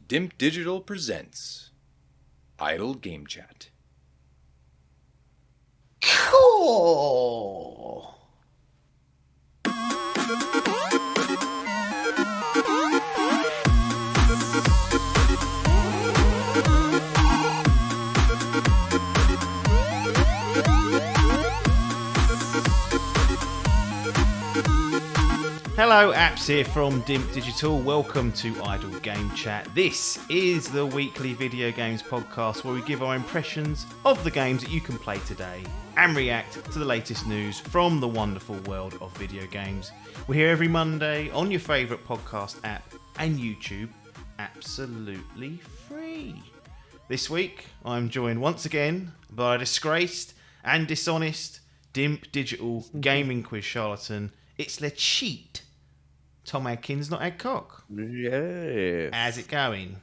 Dimp Digital presents Idle Game Chat. Cool. Hello, apps here from Dimp Digital. Welcome to Idle Game Chat. This is the weekly video games podcast where we give our impressions of the games that you can play today and react to the latest news from the wonderful world of video games. We're here every Monday on your favourite podcast app and YouTube, absolutely free. This week, I'm joined once again by a disgraced and dishonest Dimp Digital gaming quiz charlatan. It's Le Cheat. Tom Adkins, not Adcock. Yeah. How's it going?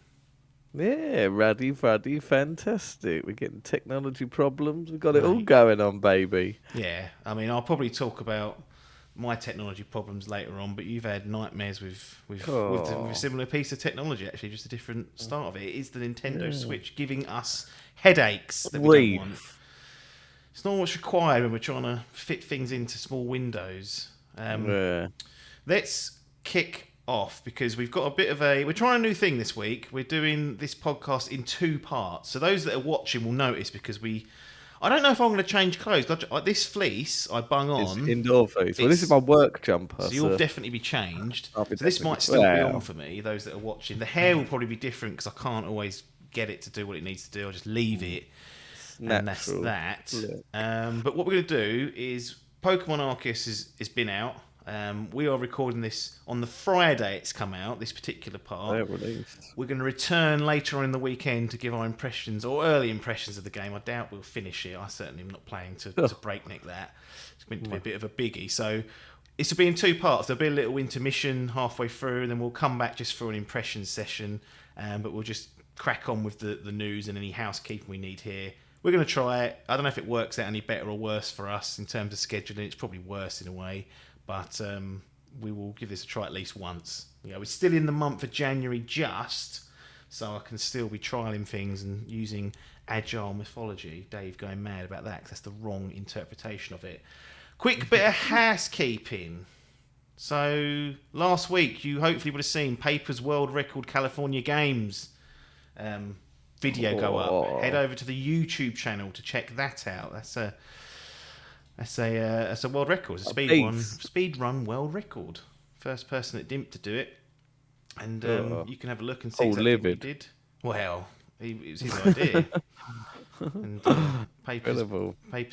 Yeah, ruddy, fantastic. We're getting technology problems. We've got it all Mate. going on, baby. Yeah, I mean, I'll probably talk about my technology problems later on, but you've had nightmares with a similar piece of technology, actually, just a different start of it. It is the Nintendo Switch giving us headaches that we don't want. It's not what's required when we're trying to fit things into small windows. Yeah. Let's kick off because we've got a bit of we're trying a new thing this week. We're doing this podcast in two parts. So those that are watching will notice because I don't know if I'm going to change clothes. Like this fleece I bung It's on. indoor face. Well, this is my work jumper. So you'll definitely be changed. I'll be So this definitely- might still be Well. on for me, those that are watching. The hair will probably be different because I can't always get it to do what it needs to do. I'll just leave it. And that's Natural. that. Yeah. But what we're going to do is Pokemon Arceus has been out. We are recording this on the Friday it's come out, this particular part. They're released. We're going to return later on in the weekend to give our impressions or early impressions of the game. I doubt we'll finish it. I certainly am not planning to breakneck that. It's meant to be a bit of a biggie. So this will be in two parts. There'll be a little intermission halfway through, and then we'll come back just for an impression session. But we'll just crack on with the news and any housekeeping we need here. We're going to try it. I don't know if it works out any better or worse for us in terms of scheduling. It's probably worse in a way. But we will give this a try at least once. We're still in the month of January just, so I can still be trialling things and using agile mythology. Dave going mad about that because that's the wrong interpretation of it. Quick bit of housekeeping. So last week you hopefully would have seen Paper's World Record California Games video go up. Head over to the YouTube channel to check that out. That's a world record. It's a speed run world record. First person at Dimp to do it, and you can have a look and see exactly what he did. Well, it was his idea, and Paper's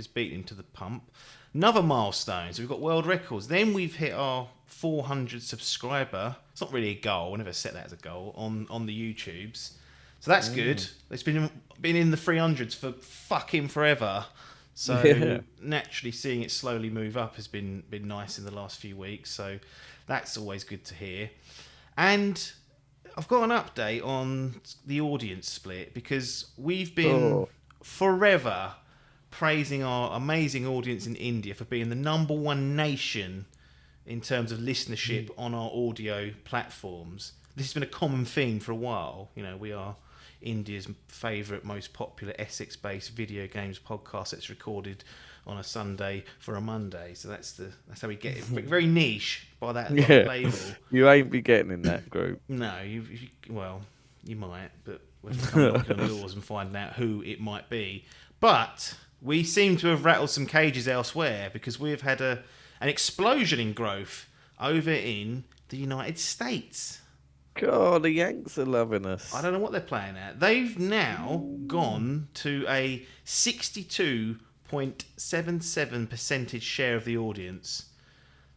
beating him to the pump. Another milestone. So we've got world records. Then we've hit our 400 subscriber. It's not really a goal. I never set that as a goal on the YouTubes. So that's good. It's been in the 300s for fucking forever. So naturally seeing it slowly move up has been nice in the last few weeks. So that's always good to hear. And I've got an update on the audience split because we've been forever praising our amazing audience in India for being the number one nation in terms of listenership on our audio platforms. This has been a common theme for a while. We are India's favourite, most popular Essex-based video games podcast that's recorded on a Sunday for a Monday. So that's how we get it. Very niche by that label. You ain't be getting in that group. No, you might, but we'll have to come knocking on doors and find out who it might be. But we seem to have rattled some cages elsewhere because we've had an explosion in growth over in the United States. God, the Yanks are loving us. I don't know what they're playing at. They've now gone to a 62.77% share of the audience.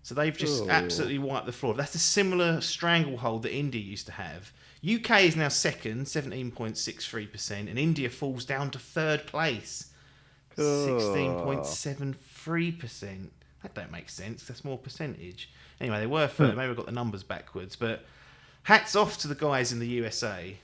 So they've just absolutely wiped the floor. That's a similar stranglehold that India used to have. UK is now second, 17.63%, and India falls down to third place, 16.73%. That don't make sense. That's more percentage. Anyway, they were third. Maybe I've got the numbers backwards, but hats off to the guys in the USA.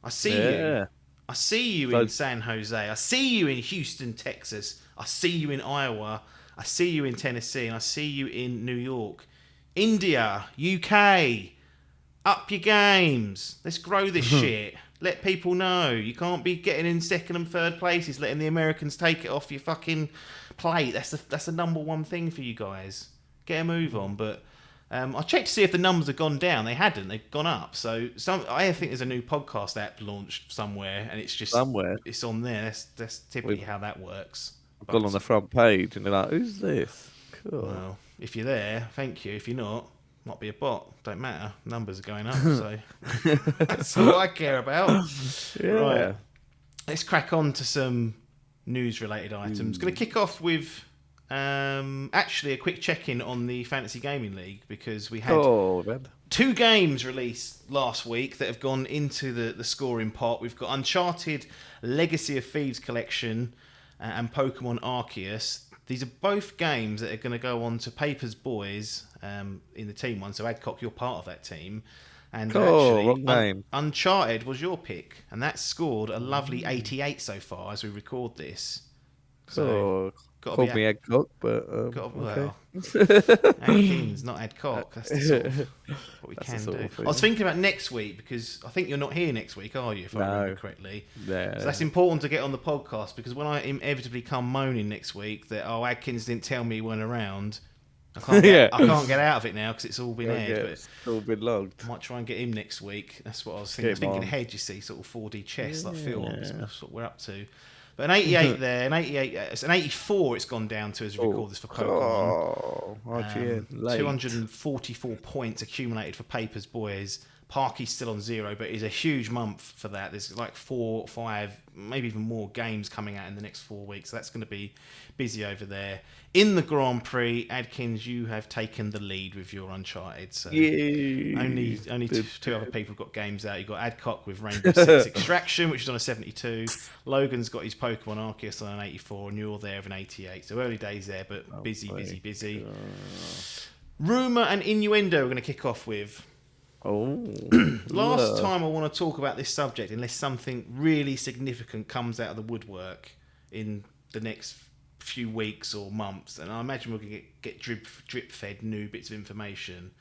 I see you. I see you in San Jose. I see you in Houston, Texas. I see you in Iowa. I see you in Tennessee. And I see you in New York. India, UK, Up your games. Let's grow this shit. Let people know. You can't be getting in second and third places, letting the Americans take it off your fucking plate. That's the number one thing for you guys. Get a move on. But I checked to see if the numbers have gone down. They hadn't. They've gone up. So I think there's a new podcast app launched somewhere, and it's just it's on there. That's typically how that works. Gone on the front page, and they're like, "Who's this?" Cool. Well, if you're there, thank you. If you're not, might be a bot. Don't matter. Numbers are going up, so that's all I care about. Yeah. Right. Let's crack on to some news-related items. Going to kick off with actually a quick check-in on the Fantasy Gaming League, because we had 2 games released last week that have gone into the scoring pot. We've got Uncharted Legacy of Thieves Collection and Pokemon Arceus. These are both games that are going to go on to Papers Boys in the team one. So Adcock, you're part of that team. And actually, Uncharted was your pick, and that scored a lovely 88 so far as we record this. So, called me Adcock, but well, Adkins, not Adcock. That's the sort of what we can do. I was thinking about next week, because I think you're not here next week, are you? If I remember correctly. Yeah. So that's important to get on the podcast, because when I inevitably come moaning next week that Adkins didn't tell me he weren't around, I can't get out of it now because it's all been aired. But it's all been logged. I might try and get him next week. That's what I was thinking. I was thinking ahead, you see, sort of 4D chess like films. That's what we're up to. But an 88 there, an 88, it's an 84 it's gone down to as we record this for Pokemon. 244 points accumulated for Papers Boys. Parky's still on 0, but it's a huge month for that. There's like 4, 5, maybe even more games coming out in the next 4 weeks. So that's going to be busy over there. In the Grand Prix, Adkins, you have taken the lead with your Uncharted. So only two other people have got games out. You've got Adcock with Rainbow Six Extraction, which is on a 72. Logan's got his Pokemon Arceus on an 84, and you're there with an 88. So early days there, but busy. Rumour and innuendo we're going to kick off with. Last time I want to talk about this subject, unless something really significant comes out of the woodwork in the next few weeks or months, and I imagine we're going to get drip fed new bits of information.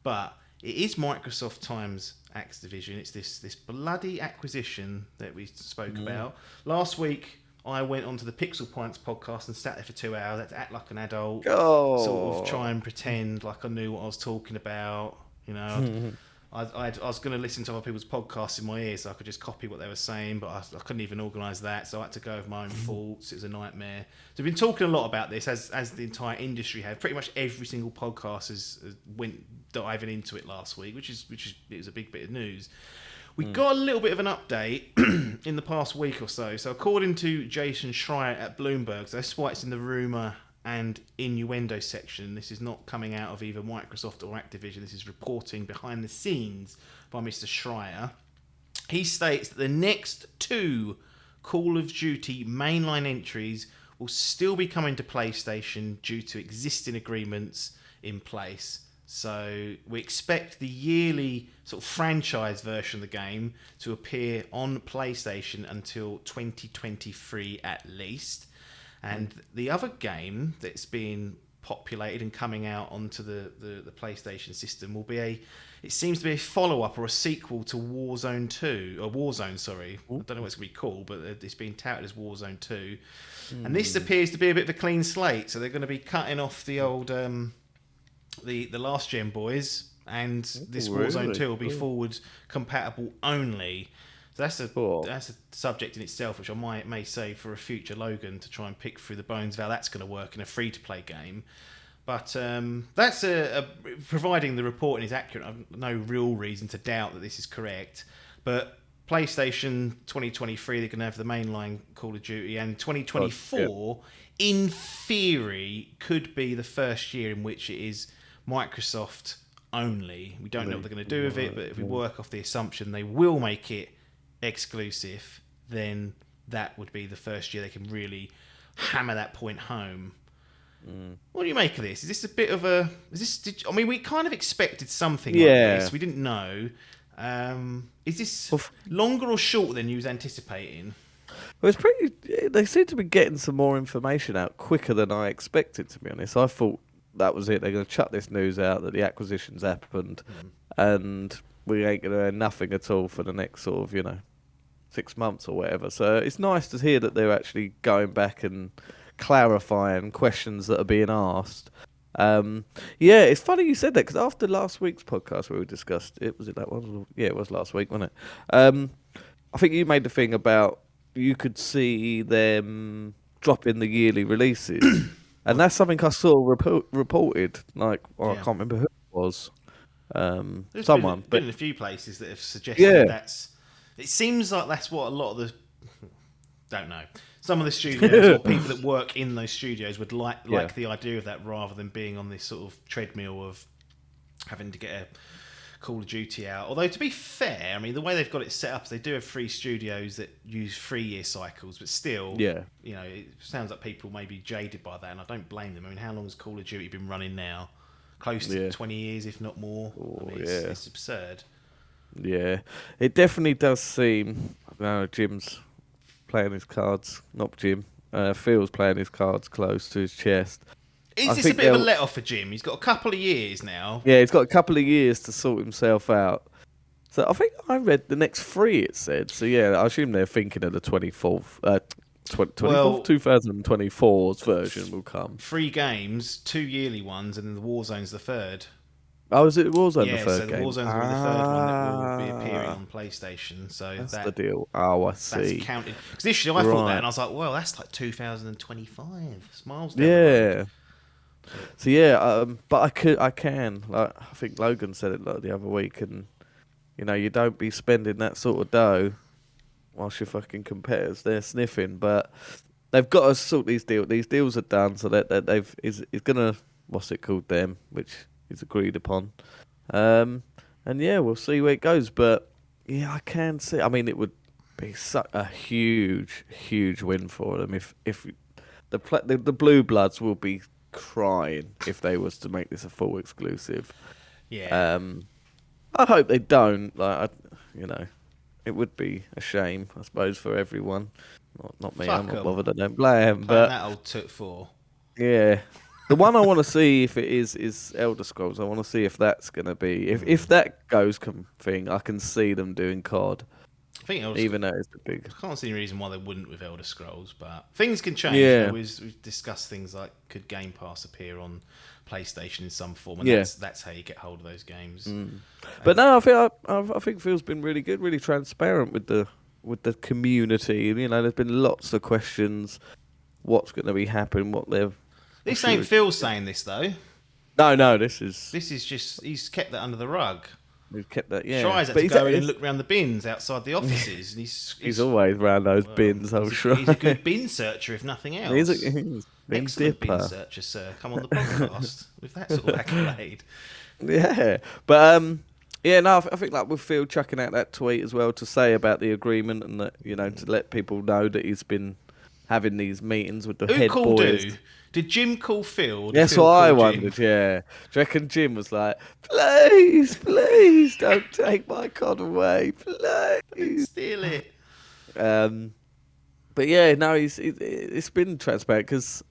But it is Microsoft times Activision. It's this bloody acquisition that we spoke about last week. I went onto the Pixel Points podcast and sat there for 2 hours. I had to act like an adult, sort of try and pretend like I knew what I was talking about. You know, I was going to listen to other people's podcasts in my ears so I could just copy what they were saying, but I couldn't even organise that, so I had to go with my own thoughts. It was a nightmare. So we've been talking a lot about this, as the entire industry have. Pretty much every single podcast has went diving into it last week, which it was a big bit of news. We got a little bit of an update in the past week or so. So according to Jason Schreier at Bloomberg, so that's why it's in the rumour and innuendo section. This is not coming out of either Microsoft or Activision. This is reporting behind the scenes by Mr. Schreier. He states that the next 2 Call of Duty mainline entries will still be coming to PlayStation due to existing agreements in place. So we expect the yearly sort of franchise version of the game to appear on PlayStation until 2023 at least. And the other game that's being populated and coming out onto the PlayStation system will be it seems to be a follow-up or a sequel to Warzone 2, or Warzone, sorry. I don't know what it's going to be called, but it's being touted as Warzone 2. And this appears to be a bit of a clean slate, so they're going to be cutting off the old, the last gen boys, and this Warzone 2 will be forward compatible only. So that's a subject in itself, which I may say for a future Logan to try and pick through the bones of how that's going to work in a free-to-play game. But that's providing the reporting is accurate. I've no real reason to doubt that this is correct. But PlayStation 2023, they're going to have the mainline Call of Duty, and 2024, in theory, could be the first year in which it is Microsoft only. We don't know what they're going to do with it, but if we work off the assumption they will make it exclusive, then that would be the first year they can really hammer that point home. What do you make of this? Is this a bit of a... I mean, we kind of expected something like this. We didn't know. Is this longer or shorter than you was anticipating? Well, it's pretty... They seem to be getting some more information out quicker than I expected, to be honest. I thought that was it. They're going to chuck this news out that the acquisition's happened. And we ain't going to earn nothing at all for the next sort of 6 months or whatever. So it's nice to hear that they're actually going back and clarifying questions that are being asked. It's funny you said that, because after last week's podcast where we discussed it, was it that one? Yeah, it was last week, wasn't it? I think you made the thing about you could see them dropping the yearly releases, and that's something I saw reported. Like, I can't remember who it was. There's Someone been in a few places that have suggested that's. It seems like that's what a lot of the. Don't know. Some of the studios or people that work in those studios would like the idea of that, rather than being on this sort of treadmill of having to get a Call of Duty out. Although, to be fair, I mean, the way they've got it set up is they do have 3 studios that use 3-year cycles, but still, it sounds like people may be jaded by that, and I don't blame them. I mean, how long has Call of Duty been running now? Close to 20 years, if not more. It's absurd. Yeah, it definitely does seem. No, Jim's playing his cards. Not Jim. Phil's playing his cards close to his chest. Is this a bit of a let-off for Jim? He's got a couple of years now. Yeah, he's got a couple of years to sort himself out. So I think I read the next 3, it said. So yeah, I assume they're thinking of the 24th, 2024's version will come. 3 games, 2 yearly ones, and then the Warzone's the 3rd. Oh, is it Warzone the third game? Yeah, so the Warzone's will be the 3rd one that will be appearing on PlayStation. So that's the deal. Oh, I see. That's counted. Because initially I thought that, and I was like, well, that's like 2025. It's miles down the road. So yeah, but I can. Like, I think Logan said it the other week, and you don't be spending that sort of dough whilst your fucking competitors they're sniffing. But they've got to sort these deals. These deals are done, so that they've is gonna them, which is agreed upon. And yeah, we'll see where it goes. But yeah, I can see. I mean, it would be such a huge win for them if the Blue Bloods will be crying if they was to make this a full exclusive. Yeah. I hope they don't. It would be a shame, I suppose, for everyone. Not me. Fuck I'm not 'em. bothered. I don't blame. But But that old took 4. yeah. The one I want to see if it is Elder Scrolls. I want to see if that's going to be... If that goes thing, I can see them doing COD. I think even though it's big. I can't see any reason why they wouldn't with Elder Scrolls, but things can change. Yeah. We've discussed things like, could Game Pass appear on PlayStation in some form, and that's how you get hold of those games. But no, I think Phil's been really good, really transparent with the community. There's been lots of questions. What's going to be happening? What they've... This ain't Phil saying this though. No, this is just he's kept that under the rug. We've kept that, yeah. Shy's had to go in and look around the bins outside the offices. And he's always round those bins, I'm sure. He's a good bin searcher, if nothing else. He's bin excellent dipper. Bin searcher, sir. Come on the podcast with that sort of accolade. Yeah, but I think like with Phil chucking out that tweet as well to say about the agreement, and that to let people know that he's been having these meetings with the head boys. Who? Did Jim call Phil? That's Phil what I call wondered, Jim? yeah. Do you reckon Jim was like, please don't take my COD away, please. Steal it. But yeah, no, it's been transparent because,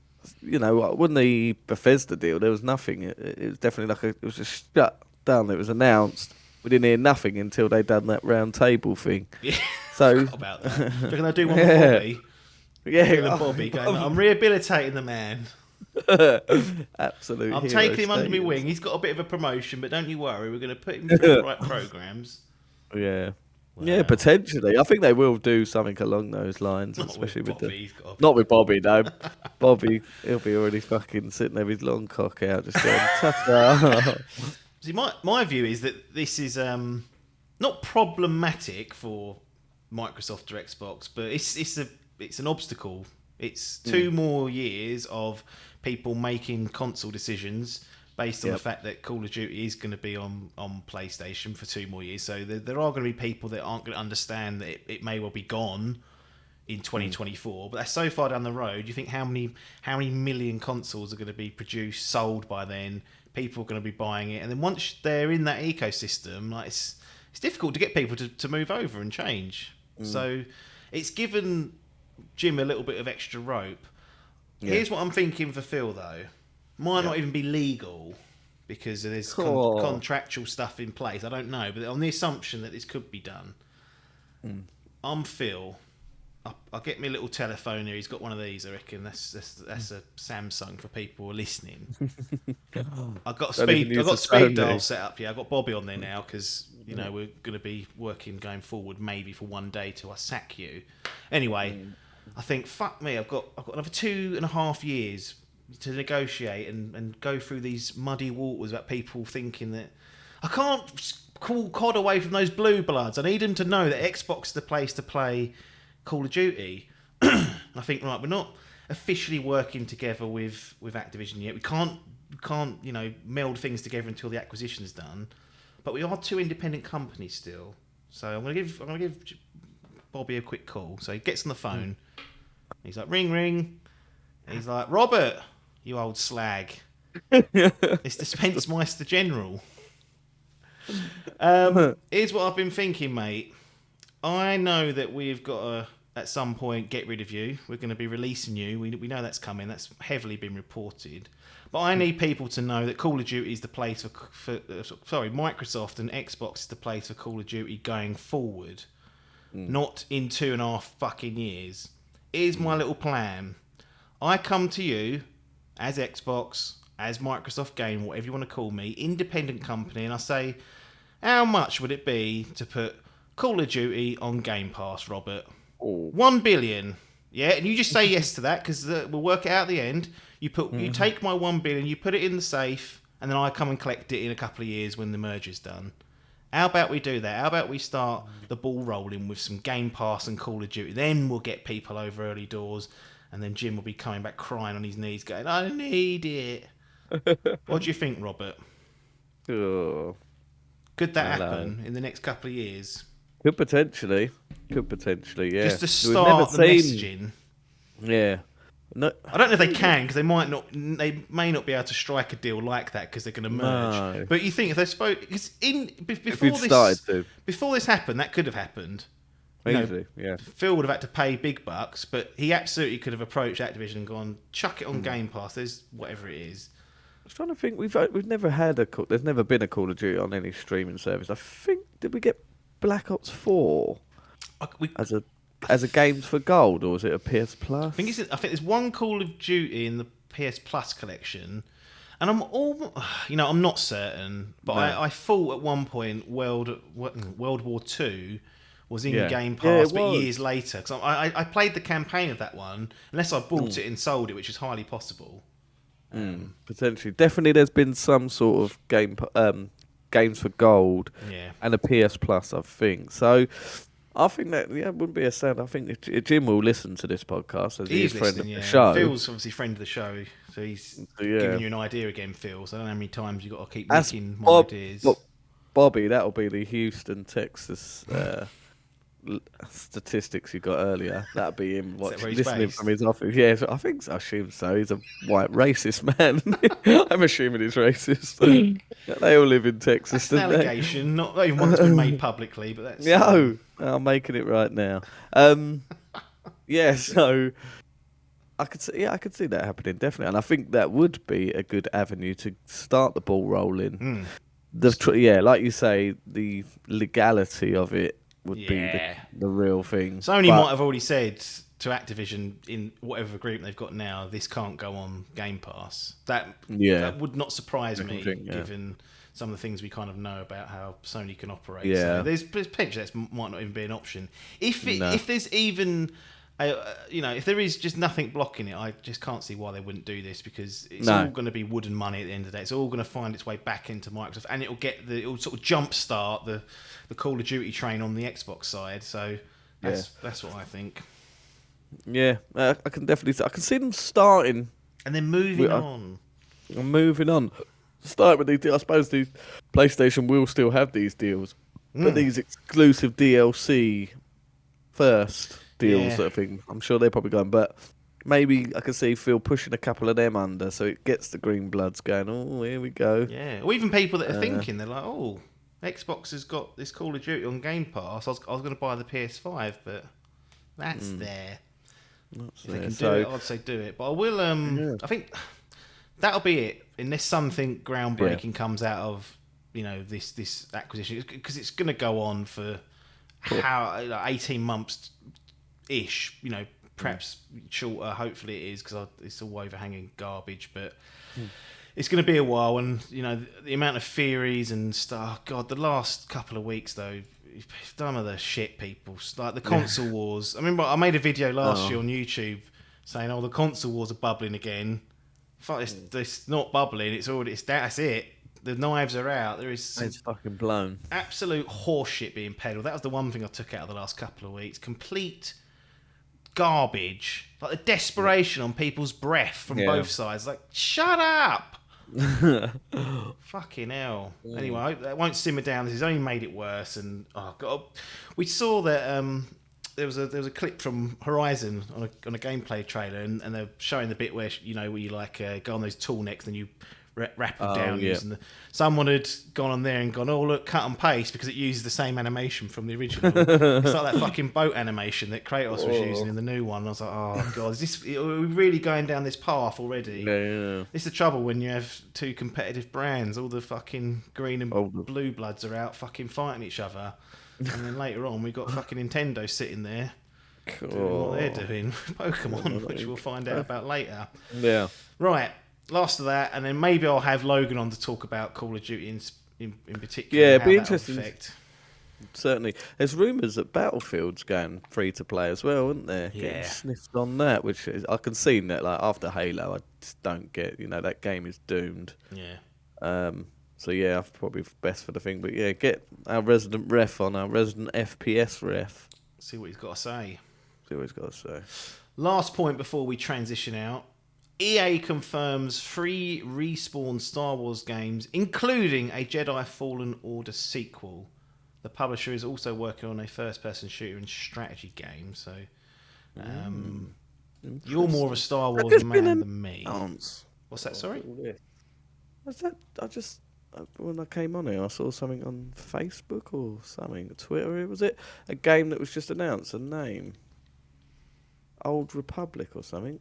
when the Bethesda deal, there was nothing. It was definitely it was just shut down. It was announced. We didn't hear nothing until they done that round table thing. Yeah, so forgot about that. Do you reckon they'll do one with Bobby? Yeah, Phil and Bobby going, I'm rehabilitating the man. Absolutely. I'm taking him under my wing. He's got a bit of a promotion, but don't you worry, we're going to put him through the right programs. Yeah. Wow. Yeah, potentially. I think they will do something along those lines, especially with Bobby. Not with Bobby, no. Bobby, he'll be already fucking sitting there with his long cock out, just going, ta-ta. See, my view is that this is not problematic for Microsoft or Xbox, but it's an obstacle. It's 2 more years of people making console decisions based on the fact that Call of Duty is going to be on PlayStation for 2 more years. So there are going to be people that aren't going to understand that it may well be gone in 2024. But that's so far down the road. You think how many million consoles are going to be produced, sold by then? People are going to be buying it, and then once they're in that ecosystem, like it's difficult to get people to move over and change. So it's given Jim a little bit of extra rope. Here's what I'm thinking for Phil though. Might not even be legal, because there's Oh. contractual stuff in place. I don't know, but on the assumption that this could be done, I'm Phil. I'll get me a little telephone here. He's got one of these, I reckon. That's a Samsung for people who are listening. I've got speed dial set up here. I've got Bobby on there now because we're going to be working going forward maybe for one day till I sack you. Anyway, I think fuck me. I've got another 2.5 years to negotiate and go through these muddy waters about people thinking that I can't call COD away from those blue bloods. I need them to know that Xbox is the place to play Call of Duty. I think, right, we're not officially working together with Activision yet. We can't meld things together until the acquisition's done. But we are two independent companies still. So I'm gonna give Bobby a quick call. So he gets on the phone. He's like, ring ring. And he's like, Robert, you old slag. It's the Spence-Meister General. Here's what I've been thinking, mate. I know that we've got to, at some point, get rid of you. We're going to be releasing you. We know that's coming. That's heavily been reported. But I need people to know that Call of Duty is the place for Microsoft and Xbox is the place for Call of Duty going forward. Not in 2.5 fucking years. Here's my little plan. I come to you as Xbox, as Microsoft Game, whatever you want to call me, independent company, and I say, how much would it be to put Call of Duty on Game Pass, Robert? 1 billion. Yeah, and you just say yes to that because we'll work it out at the end. You take my 1 billion, you put it in the safe, and then I come and collect it in a couple of years when the merger's done. How about we do that? How about we start the ball rolling with some Game Pass and Call of Duty? Then we'll get people over early doors, and then Jim will be coming back crying on his knees going, I need it. What do you think, Robert? Oh. Could that happen in the next couple of years? Could potentially, yeah. Just to start the messaging. Yeah. No, I don't know if they can because they may not be able to strike a deal like that because they're going to merge. No. But you think if they spoke, because before this happened, that could have happened. Easily, yeah. Phil would have had to pay big bucks, but he absolutely could have approached Activision and gone, chuck it on Game Pass. There's whatever it is. I was trying to think. We've never had there's never been a Call of Duty on any streaming service. I think did we get Black Ops 4 as a Games for Gold, or was it a PS Plus? I think there's one Call of Duty in the PS Plus collection, and I'm not certain, but no. I thought at one point World War II was in Game Pass, but years later, because I played the campaign of that one, unless I bought it and sold it, which is highly possible. Potentially, definitely, there's been some sort of Games for Gold and a PS Plus, I think. So I think that wouldn't be a sad. I think Jim will listen to this podcast as he's friend of the show. Phil's obviously friend of the show, so he's giving you an idea again, Phil. So I don't know how many times you've got to keep making my ideas. Bobby, that'll be the Houston, Texas statistics you got earlier. That'll be him listening from his office. Yeah, so I assume so. He's a white racist man. I'm assuming he's racist. They all live in Texas. That's an allegation, not even one that's been made publicly, but that's I'm making it right now. So I could see that happening definitely, and I think that would be a good avenue to start the ball rolling. Like you say, the legality of it would be the real thing. Sony might have already said to Activision in whatever agreement they've got now, this can't go on Game Pass. That would not surprise me, given some of the things we kind of know about how Sony can operate. Yeah. So there's potentially that might not even be an option. If there's even if there is just nothing blocking it, I just can't see why they wouldn't do this, because it's all going to be wooden money at the end of the day. It's all going to find its way back into Microsoft, and it'll sort of jumpstart the Call of Duty train on the Xbox side. So that's what I think. Yeah, I can definitely. I can see them starting and then moving on. Moving on. Start with I suppose the PlayStation will still have these deals, but these exclusive DLC first deals sort of thing. I'm sure they're probably going, but maybe I can see Phil pushing a couple of them under, so it gets the green bloods going. Oh, here we go. Yeah, or even people that are thinking, they're like, oh, Xbox has got this Call of Duty on Game Pass. I was going to buy the PS5, but that's there. If they can do it, I'd say do it. But I will. I think that'll be it. Unless something groundbreaking comes out of this acquisition, because it's going to go on for 18 months ish. Perhaps shorter. Hopefully it is, because it's all overhanging garbage, but. It's going to be a while, and the amount of theories and stuff. God, the last couple of weeks though, some of the shit people, like the console wars. I remember I made a video last year on YouTube saying, "Oh, the console wars are bubbling again." Fuck, it's not bubbling. That's it. The knives are out. It's fucking blown. Absolute horseshit being peddled. That was the one thing I took out of the last couple of weeks. Complete garbage. Like the desperation on people's breath from both sides. Like, shut up. Fucking hell. Anyway, I hope that won't simmer down. This has only made it worse. And oh god, we saw that there was a clip from Horizon on a gameplay trailer, and they're showing the bit where where you like go on those tool necks and you wrap them down. Using someone had gone on there and gone, oh look, cut and paste, because it uses the same animation from the original. It's like that fucking boat animation that Kratos was using in the new one. I was like, oh god, are we really going down this path already? Yeah. It's the trouble when you have two competitive brands. All the fucking green and blue bloods are out fucking fighting each other. And then later on, we got fucking Nintendo sitting there doing what they're doing. Pokemon, which we'll find out about later. Yeah. Right. Last of that, and then maybe I'll have Logan on to talk about Call of Duty in particular. Yeah, it'd be interesting. Certainly. There's rumours that Battlefield's going free to play as well, isn't there? Yeah. Getting sniffed on that, which is, I can see that, like, after Halo, I just don't get, that game is doomed. Yeah. So yeah, probably best for the thing. But yeah, get our resident ref on, our resident FPS ref. See what he's got to say. Last point before we transition out. EA confirms 3 Respawn Star Wars games, including a Jedi Fallen Order sequel. The publisher is also working on a first-person shooter and strategy game, so you're more of a Star Wars man than me. What's that, sorry? What's that? When I came on here, I saw something on Facebook or something, Twitter. Was it a game that was just announced? A name? Old Republic or something?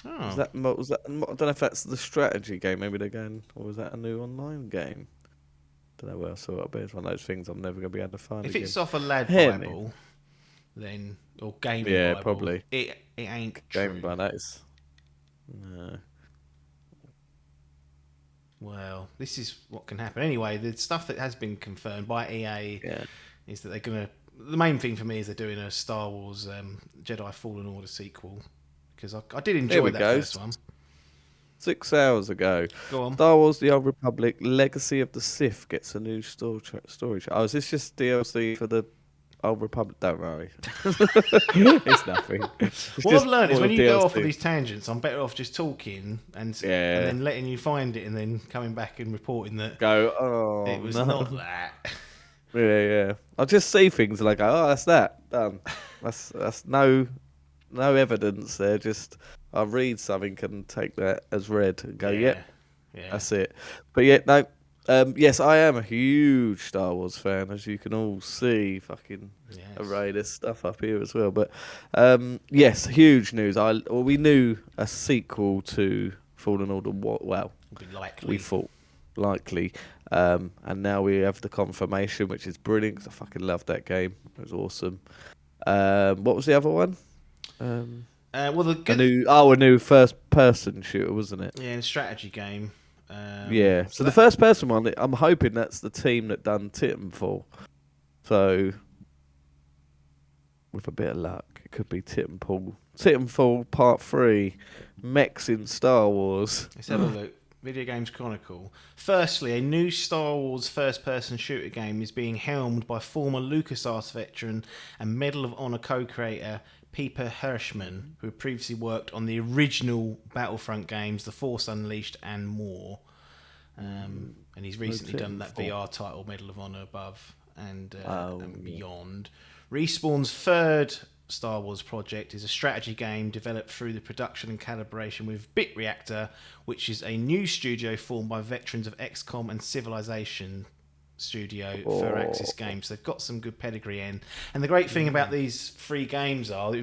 Oh. Was that? I don't know if that's the strategy game. Maybe they're going, or was that a new online game? Don't know where I saw it, but it's one of those things I'm never going to be able to find. If again. it's off a lad Bible, then or gaming Bible, probably it ain't gaming true. Bible. That is. No. Well, this is what can happen. Anyway, the stuff that has been confirmed by EA is that they're going to... The main thing for me is they're doing a Star Wars Jedi Fallen Order sequel, because I did enjoy that first one. 6 hours ago. Go on. Star Wars The Old Republic Legacy of the Sith gets a new storage. Oh, is this just DLC for the Old Republic? Don't worry. It's nothing. What I've learned is when you go off of these tangents, I'm better off just talking and then letting you find it and then coming back and reporting that it was not that. Yeah. I just see things and I go, oh, that's that. Done. That's no evidence there. Just I read something and take that as read and go, yep, that's it. But yeah, no. Yes, I am a huge Star Wars fan, as you can all see. Fucking array this stuff up here as well. But yes, huge news. We knew a sequel to Fallen Order. Well, we thought likely, and now we have the confirmation, which is brilliant. Cause I fucking loved that game. It was awesome. What was the other one? A new first-person shooter, wasn't it? Yeah, a strategy game. So the first person one, I'm hoping that's the team that done Titanfall. So, with a bit of luck, it could be Titanfall. Titanfall Part 3, Mechs in Star Wars. Let's have a look. Video Games Chronicle. Firstly, a new Star Wars first-person shooter game is being helmed by former LucasArts veteran and Medal of Honor co-creator Pieper Hirschman, who had previously worked on the original Battlefront games, The Force Unleashed, and more. And he's recently done that VR title, Medal of Honor Above and Beyond. Respawn's third Star Wars project is a strategy game developed through the production and calibration with Bit Reactor, which is a new studio formed by veterans of XCOM and Civilization studio for Axis Games. So they've got some good pedigree in, and the great thing about these 3 games are that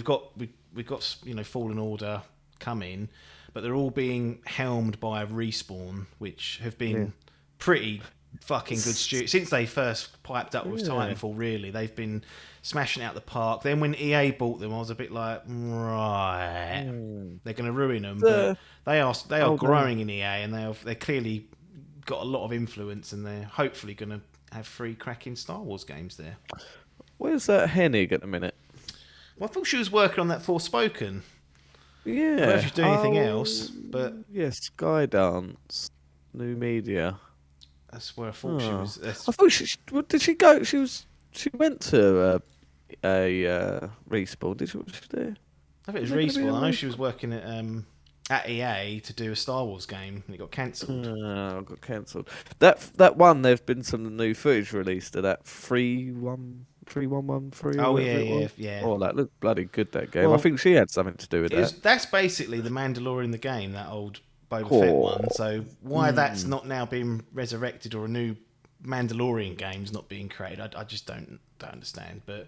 we've got Fallen Order coming, but they're all being helmed by Respawn, which have been pretty fucking good studios. Since they first piped up with Titanfall, really, they've been smashing it out the park. Then when EA bought them, I was a bit like, right, they're going to ruin them. But they are growing in EA, and they're clearly got a lot of influence, and they're hopefully going to have 3 cracking Star Wars games there. Where's that Hennig at the minute? Well, I thought she was working on that Forspoken. Yeah. I don't know if she's doing anything else, but Skydance, New Media. That's where I thought she was. I thought did she go? She went to a Respawn. Did she? What did she do? I think it was Respawn. I know she was working at EA to do a Star Wars game, and it got cancelled. Got cancelled. That one. There's been some new footage released of that 3113. Oh yeah. Oh, that looked bloody good. That game. Well, I think she had something to do with that. That's basically the Mandalorian the game, that old Boba Fett one. So why that's not now being resurrected, or a new Mandalorian game's not being created, I just don't understand. But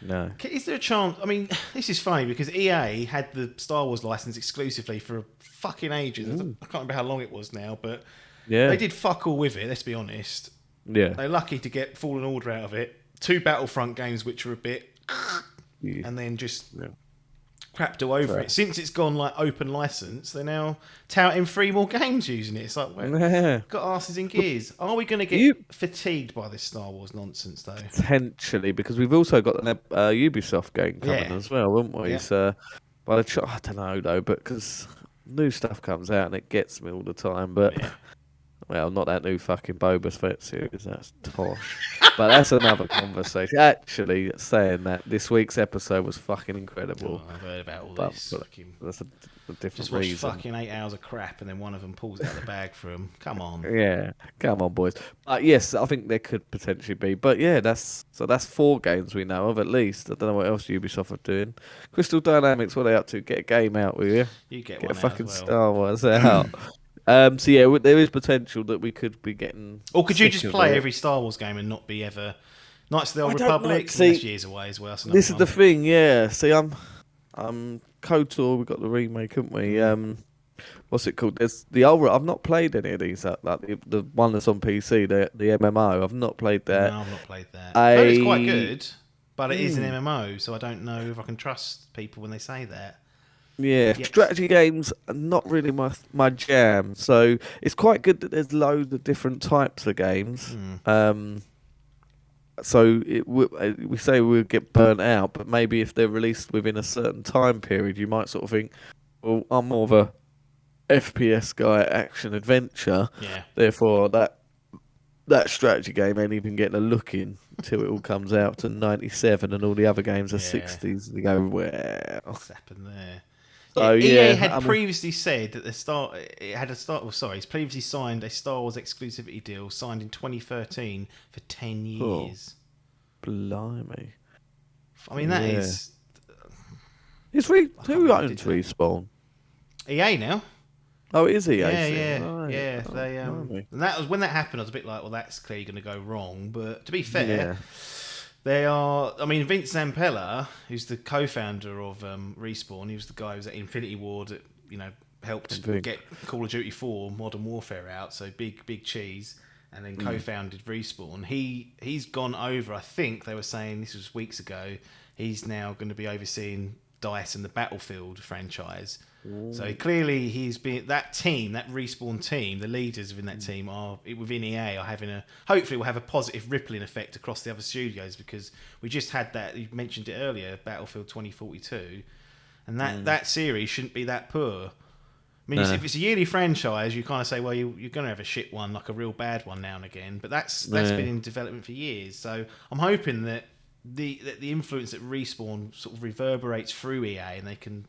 no, is there a chance? I mean, this is funny because EA had the Star Wars license exclusively for fucking ages. I can't remember how long it was now, but they did fuck all with it. Let's be honest. Yeah, they're lucky to get Fallen Order out of it. 2 Battlefront games which were a bit, and then just crapped all over it. Since it's gone like open license, they're now touting 3 more games using it. It's like, got asses in gears. Are we going to get fatigued by this Star Wars nonsense, though? Potentially, because we've also got the Ubisoft game coming as well, haven't we? Yeah. So, I don't know though, but because new stuff comes out and it gets me all the time, but. Well, not that new fucking Boba Fett series, that's tosh. But that's another conversation. Actually, saying that, this week's episode was fucking incredible. I've heard about all this. That's a different just reason. Watch fucking 8 hours of crap, and then one of them pulls it out of the bag for them. Come on. Yeah, come on, boys. But yes, I think there could potentially be. But yeah, that's 4 games we know of at least. I don't know what else Ubisoft are doing. Crystal Dynamics, what are they up to? Get a game out, will you? You get a one fucking out as well. Star Wars out. So yeah, there is potential that we could be getting. Or could you just play every Star Wars game and not be ever Knights of the Old Republic? That's years away as well. This is the thing, yeah. See, I'm KOTOR. We got the remake, haven't we? What's it called? There's the old. I've not played any of these. Like the one that's on PC, the MMO. I've not played that. No, I've not played that. I heard it's quite good, but it is an MMO, so I don't know if I can trust people when they say that. Yeah, strategy games are not really my jam. So it's quite good that there's loads of different types of games. So we say we'll get burnt out, but maybe if they're released within a certain time period, you might sort of think, well, I'm more of a FPS guy, action adventure. Yeah. Therefore, that strategy game ain't even getting a look in until it all comes out to 97, and all the other games are 60s. And you go, well, what's happened there? So, EA had previously said that it's previously signed a Star Wars exclusivity deal signed in 2013 for 10 years. Oh, blimey. I mean, that is... Who owns Respawn? EA now. Oh, it is EA. Yeah. Right. And that was when that happened. I was a bit like, well, that's clearly going to go wrong. But to be fair, they are. I mean, Vince Zampella, who's the co-founder of Respawn, he was the guy who was at Infinity Ward that helped get Call of Duty 4 Modern Warfare out. So big cheese, and then co-founded Respawn. He's gone over. I think they were saying this was weeks ago. He's now going to be overseeing DICE and the Battlefield franchise. So clearly he's been that Respawn team, the leaders within that team are within EA are having hopefully will have a positive rippling effect across the other studios, because we just had that, you mentioned it earlier, Battlefield 2042, and that series shouldn't be that poor. I mean, if it's a yearly franchise, you kind of say, well, you're going to have a shit one, like a real bad one now and again, but that's been in development for years. So I'm hoping that the influence at Respawn sort of reverberates through EA, and they can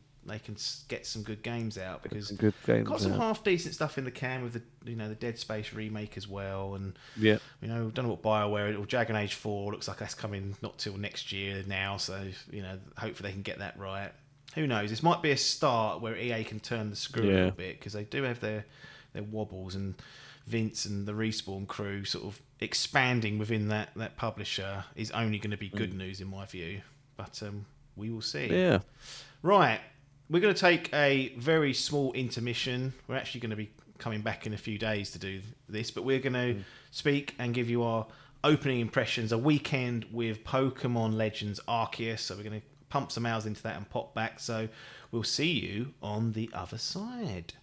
get some good games out, because got some half decent stuff in the can with the Dead Space remake as well, and don't know what BioWare or Dragon Age 4 looks like that's coming not till next year now, so hopefully they can get that right. Who knows? This might be a start where EA can turn the screw a little bit, because they do have their wobbles, and Vince and the Respawn crew sort of expanding within that publisher is only going to be good news in my view, but we will see. Yeah. Right. we're going to take a very small intermission. We're actually going to be coming back in a few days to do this, but we're going to speak and give you our opening impressions, a weekend with Pokemon Legends Arceus. So we're going to pump some hours into that and pop back. So we'll see you on the other side.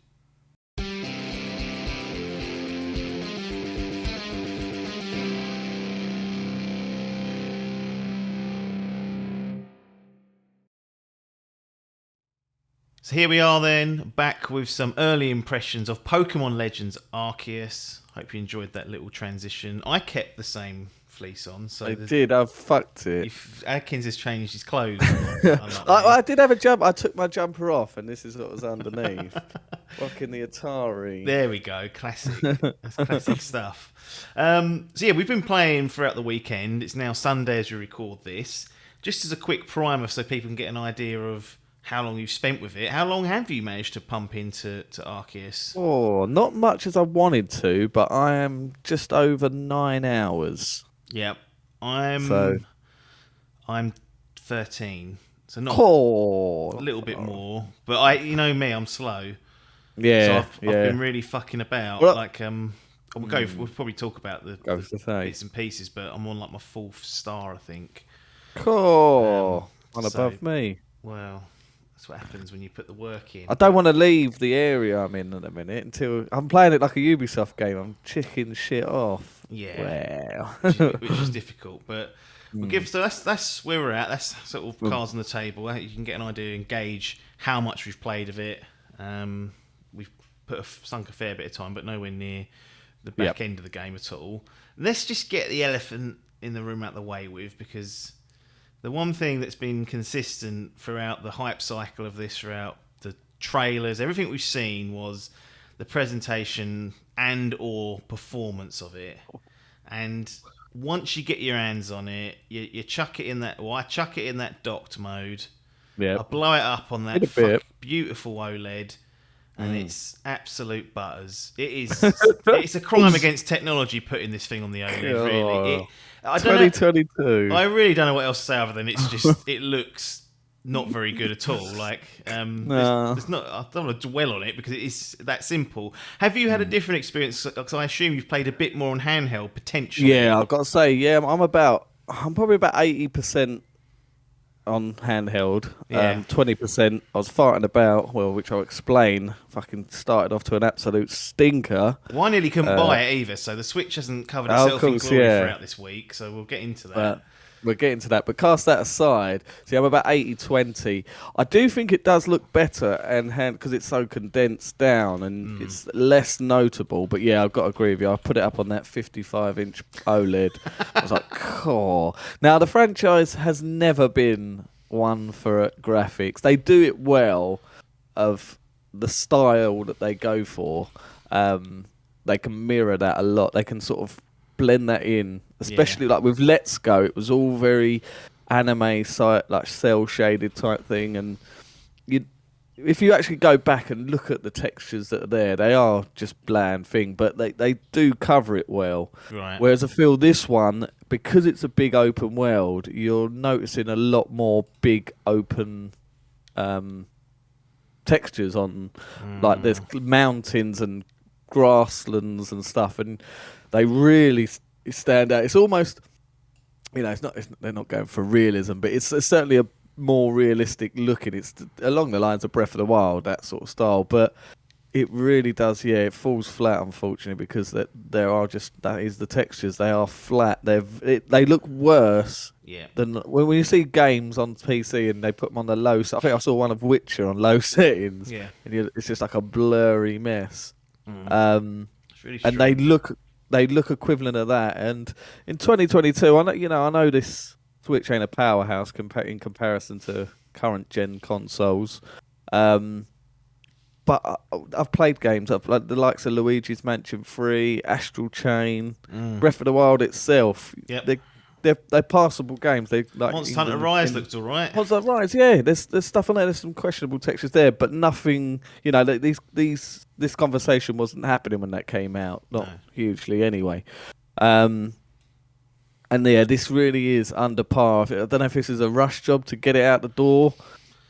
So here we are then, back with some early impressions of Pokemon Legends Arceus. Hope you enjoyed that little transition. I kept the same fleece on. So I did, I fucked it. Adkins has changed his clothes. I did have a jump. I took my jumper off, and this is what was underneath. Fucking the Atari. There we go, classic. That's classic stuff. So yeah, we've been playing throughout the weekend. It's now Sunday as we record this. Just as a quick primer so people can get an idea of how long you've spent with it. How long have you managed to pump into Arceus? Oh, not much as I wanted to, but I am just over 9 hours. Yep. I'm 13. So not a little bit more. But me, I'm slow. Yeah. So I've been really fucking about. We'll probably talk about the bits and pieces, but I'm on like my 4th star, I think. Cool. Above me. Well, that's what happens when you put the work in. I don't want to leave the area I'm in at a minute until I'm playing it like a Ubisoft game. I'm chicking shit off. Yeah. Which is difficult, but we'll give. So that's where we're at. That's sort of cards on the table. You can get an idea and gauge how much we've played of it. We've sunk a fair bit of time, but nowhere near the back end of the game at all. Let's just get the elephant in the room out the way with, because the one thing that's been consistent throughout the hype cycle of this, throughout the trailers, everything we've seen, was the presentation and or performance of it. And once you get your hands on it, you chuck it in that. Well, I chuck it in that docked mode. Yeah. I blow it up on that beautiful OLED, and it's absolute butters. It is. It's a crime against technology putting this thing on the OLED. Really. 2022. I really don't know what else to say other than it's just it looks not very good at all. Like, there's not. I don't want to dwell on it because it is that simple. Have you had a different experience? Because I assume you've played a bit more on handheld potentially. Yeah, I've got to say, I'm probably about 80% on handheld. 20% I was farting about, which I'll explain. Fucking started off to an absolute stinker. Well, I nearly couldn't buy it either, so the Switch hasn't covered itself in glory throughout this week, so we'll get into that. We're getting to that, but cast that aside. See, I'm about 80-20. I do think it does look better because it's so condensed down and it's less notable. But yeah, I've got to agree with you. I put it up on that 55-inch OLED. I was like, cool. Now, the franchise has never been one for graphics. They do it well of the style that they go for. They can mirror that a lot. They can sort of blend that in, especially like with Let's Go. It was all very anime site, like cell shaded type thing, and if you actually go back and look at the textures that are there, they are just bland thing, but they do cover it well. Right. Whereas I feel this one, because it's a big open world, you're noticing a lot more big open textures on, like there's mountains and grasslands and stuff, and they really stand out. It's almost, they're not going for realism, but it's certainly a more realistic looking. It's along the lines of Breath of the Wild, that sort of style, but it really does. Yeah, it falls flat, unfortunately, because that is the textures. They are flat. They look worse. Yeah. Than when you see games on PC and they put them on the low. I think I saw one of Witcher on low settings. Yeah. And it's just like a blurry mess. It's really and they look equivalent of that. And in 2022, I know this Switch ain't a powerhouse in comparison to current gen consoles. But I've played games. I've like the likes of Luigi's Mansion 3, Astral Chain, Breath of the Wild itself. Yep. They're passable games. They like Monster Hunter Rise looked alright. Monster Hunter Rise, yeah. There's stuff on there. There's some questionable textures there, but nothing. This conversation wasn't happening when that came out. Not hugely, anyway. And yeah, this really is under par. I don't know if this is a rush job to get it out the door,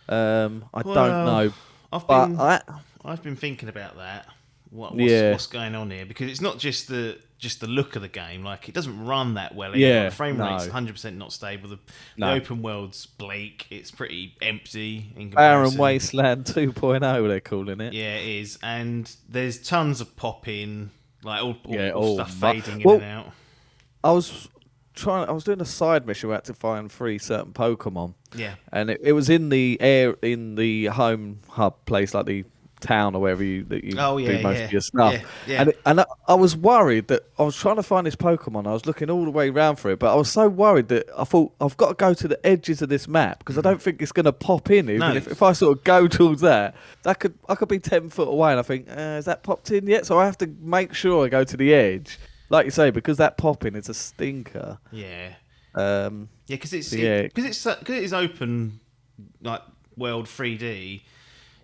I don't know, I've but been I've been thinking about that. What's going on here? Because it's not just the look of the game. Like, it doesn't run that well anymore. Yeah, The frame rate's no. 100% not stable. The No. open world's bleak. It's pretty empty in Barren comparison. Wasteland 2.0, they're calling it. Yeah, it is. And there's tons of pop-in, like all stuff fading in and out. I was doing a side mission where I had to find 3 certain Pokemon. Yeah. And it was in the home hub place, like the town or wherever you do most of your stuff. Yeah. And I was worried that I was trying to find this Pokemon. I was looking all the way around for it, but I was so worried that I thought I've got to go to the edges of this map because I don't think it's going to pop in. Even if I sort of go towards that, I could be 10 foot away, and I think, has that popped in yet? So I have to make sure I go to the edge, like you say, because that popping is a stinker. Yeah. Because it's open, like, world 3D.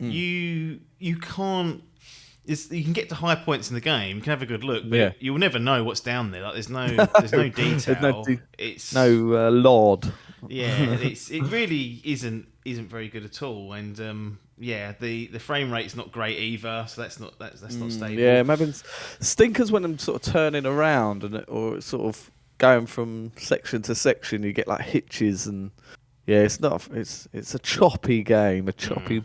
You can't. You can get to high points in the game. You can have a good look, but you'll never know what's down there. Like, there's no detail. It's no Lord. Yeah, it really isn't very good at all. And the frame rate's not great either. So that's not stable. Yeah, maybe stinkers when I'm sort of turning around or sort of going from section to section. You get like hitches and it's a choppy game, a choppy.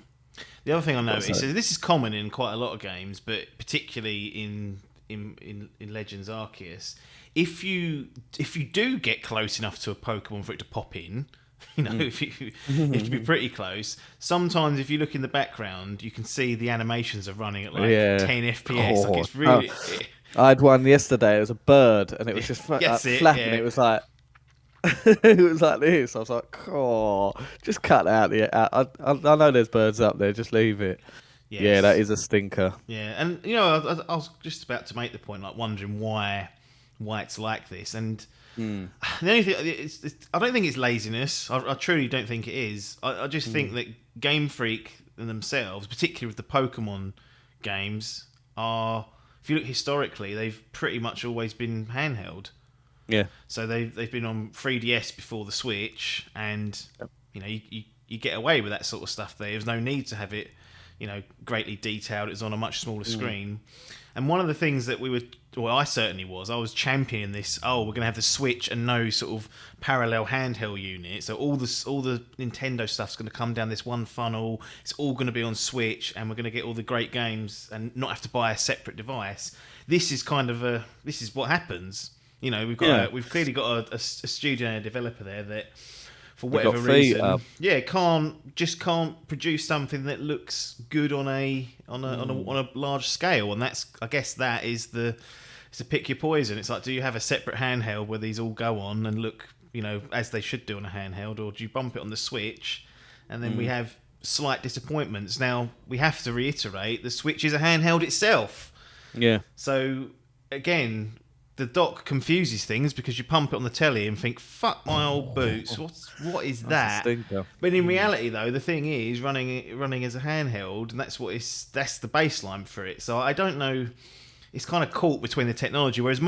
The other thing I noticed is this is common in quite a lot of games, but particularly in Legends Arceus, if you do get close enough to a Pokemon for it to pop in, if you have to be pretty close. Sometimes if you look in the background, you can see the animations are running at like 10 FPS. Like, it's really. I had one yesterday. It was a bird, and it was just flapping. Yeah. It was like. It was like this. I was like, just cut out I know there's birds up there. Just leave it. Yes. Yeah, that is a stinker. Yeah, and I was just about to make the point, like wondering why it's like this. And the only thing, I don't think it's laziness. I truly don't think it is. I just think that Game Freak themselves, particularly with the Pokemon games, if you look historically, they've pretty much always been handheld. Yeah. So they've been on 3DS before the Switch, and you get away with that sort of stuff there. There's no need to have it, greatly detailed. It's on a much smaller screen. And one of the things that I certainly was championing this. Oh, we're going to have the Switch and no sort of parallel handheld unit. So all the Nintendo stuff's going to come down this one funnel. It's all going to be on Switch, and we're going to get all the great games and not have to buy a separate device. This is what happens. We've clearly got a studio and a developer there that, for whatever reason, can't produce something that looks good on a large scale, and that's, I guess, it's to pick your poison. It's like, do you have a separate handheld where these all go on and look, as they should do on a handheld, or do you bump it on the Switch, and then we have slight disappointments? Now we have to reiterate, the Switch is a handheld itself. Yeah. So again, the dock confuses things because you pump it on the telly and think, fuck my old boots, what is that? But in reality, though, the thing is running as a handheld, and that's the baseline for it. So I don't know, it's kind of caught between the technology, whereas a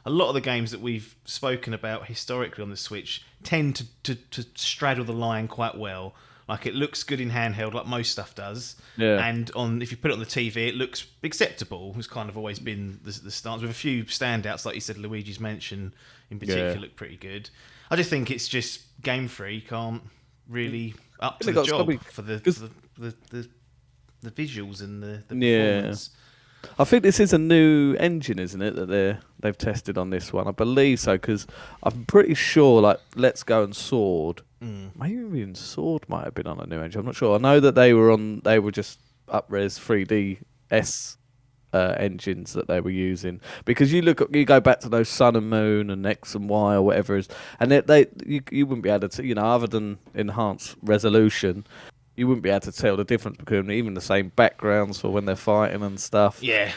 lot of the games that we've spoken about historically on the Switch tend to straddle the line quite well. Like, it looks good in handheld, like most stuff does. Yeah. And if you put it on the TV, it looks acceptable. It's kind of always been the stance, with a few standouts, like you said, Luigi's Mansion in particular look pretty good. I just think it's just Game Freak aren't really up to the job for the visuals and the performance. I think this is a new engine, isn't it, that they've tested on this one? I believe so, because I'm pretty sure, like, Let's Go and Sword, maybe even Sword might have been on a new engine. I'm not sure. I know that they were just up-res 3DS engines that they were using, because you go back to those Sun and Moon and X and Y or whatever it is, and you wouldn't be able to, other than enhanced resolution, you wouldn't be able to tell the difference between even the same backgrounds for when they're fighting and stuff. Yeah.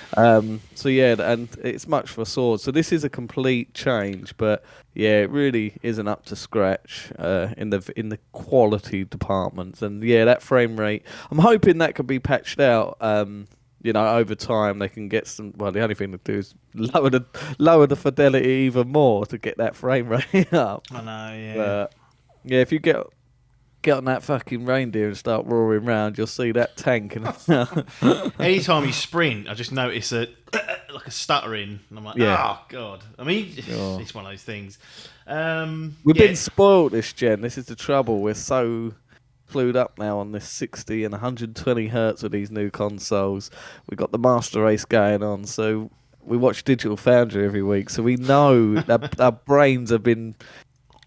So yeah, and it's much for Sword. So this is a complete change, but yeah, it really isn't up to scratch in the quality departments. And yeah, that frame rate, I'm hoping that could be patched out. Over time they can get some. Well, the only thing to do is lower the fidelity even more to get that frame rate up. I know. Yeah. But yeah, if you get get on that fucking reindeer and start roaring round, you'll see that tank. And anytime you sprint, I just notice like a stuttering, and I'm like, oh god. I mean, it's one of those things. We've been spoiled this gen. This is the trouble. We're so clued up now on this 60 and 120 hertz with these new consoles. We've got the Master Race going on, so we watch Digital Foundry every week, so we know that our brains have been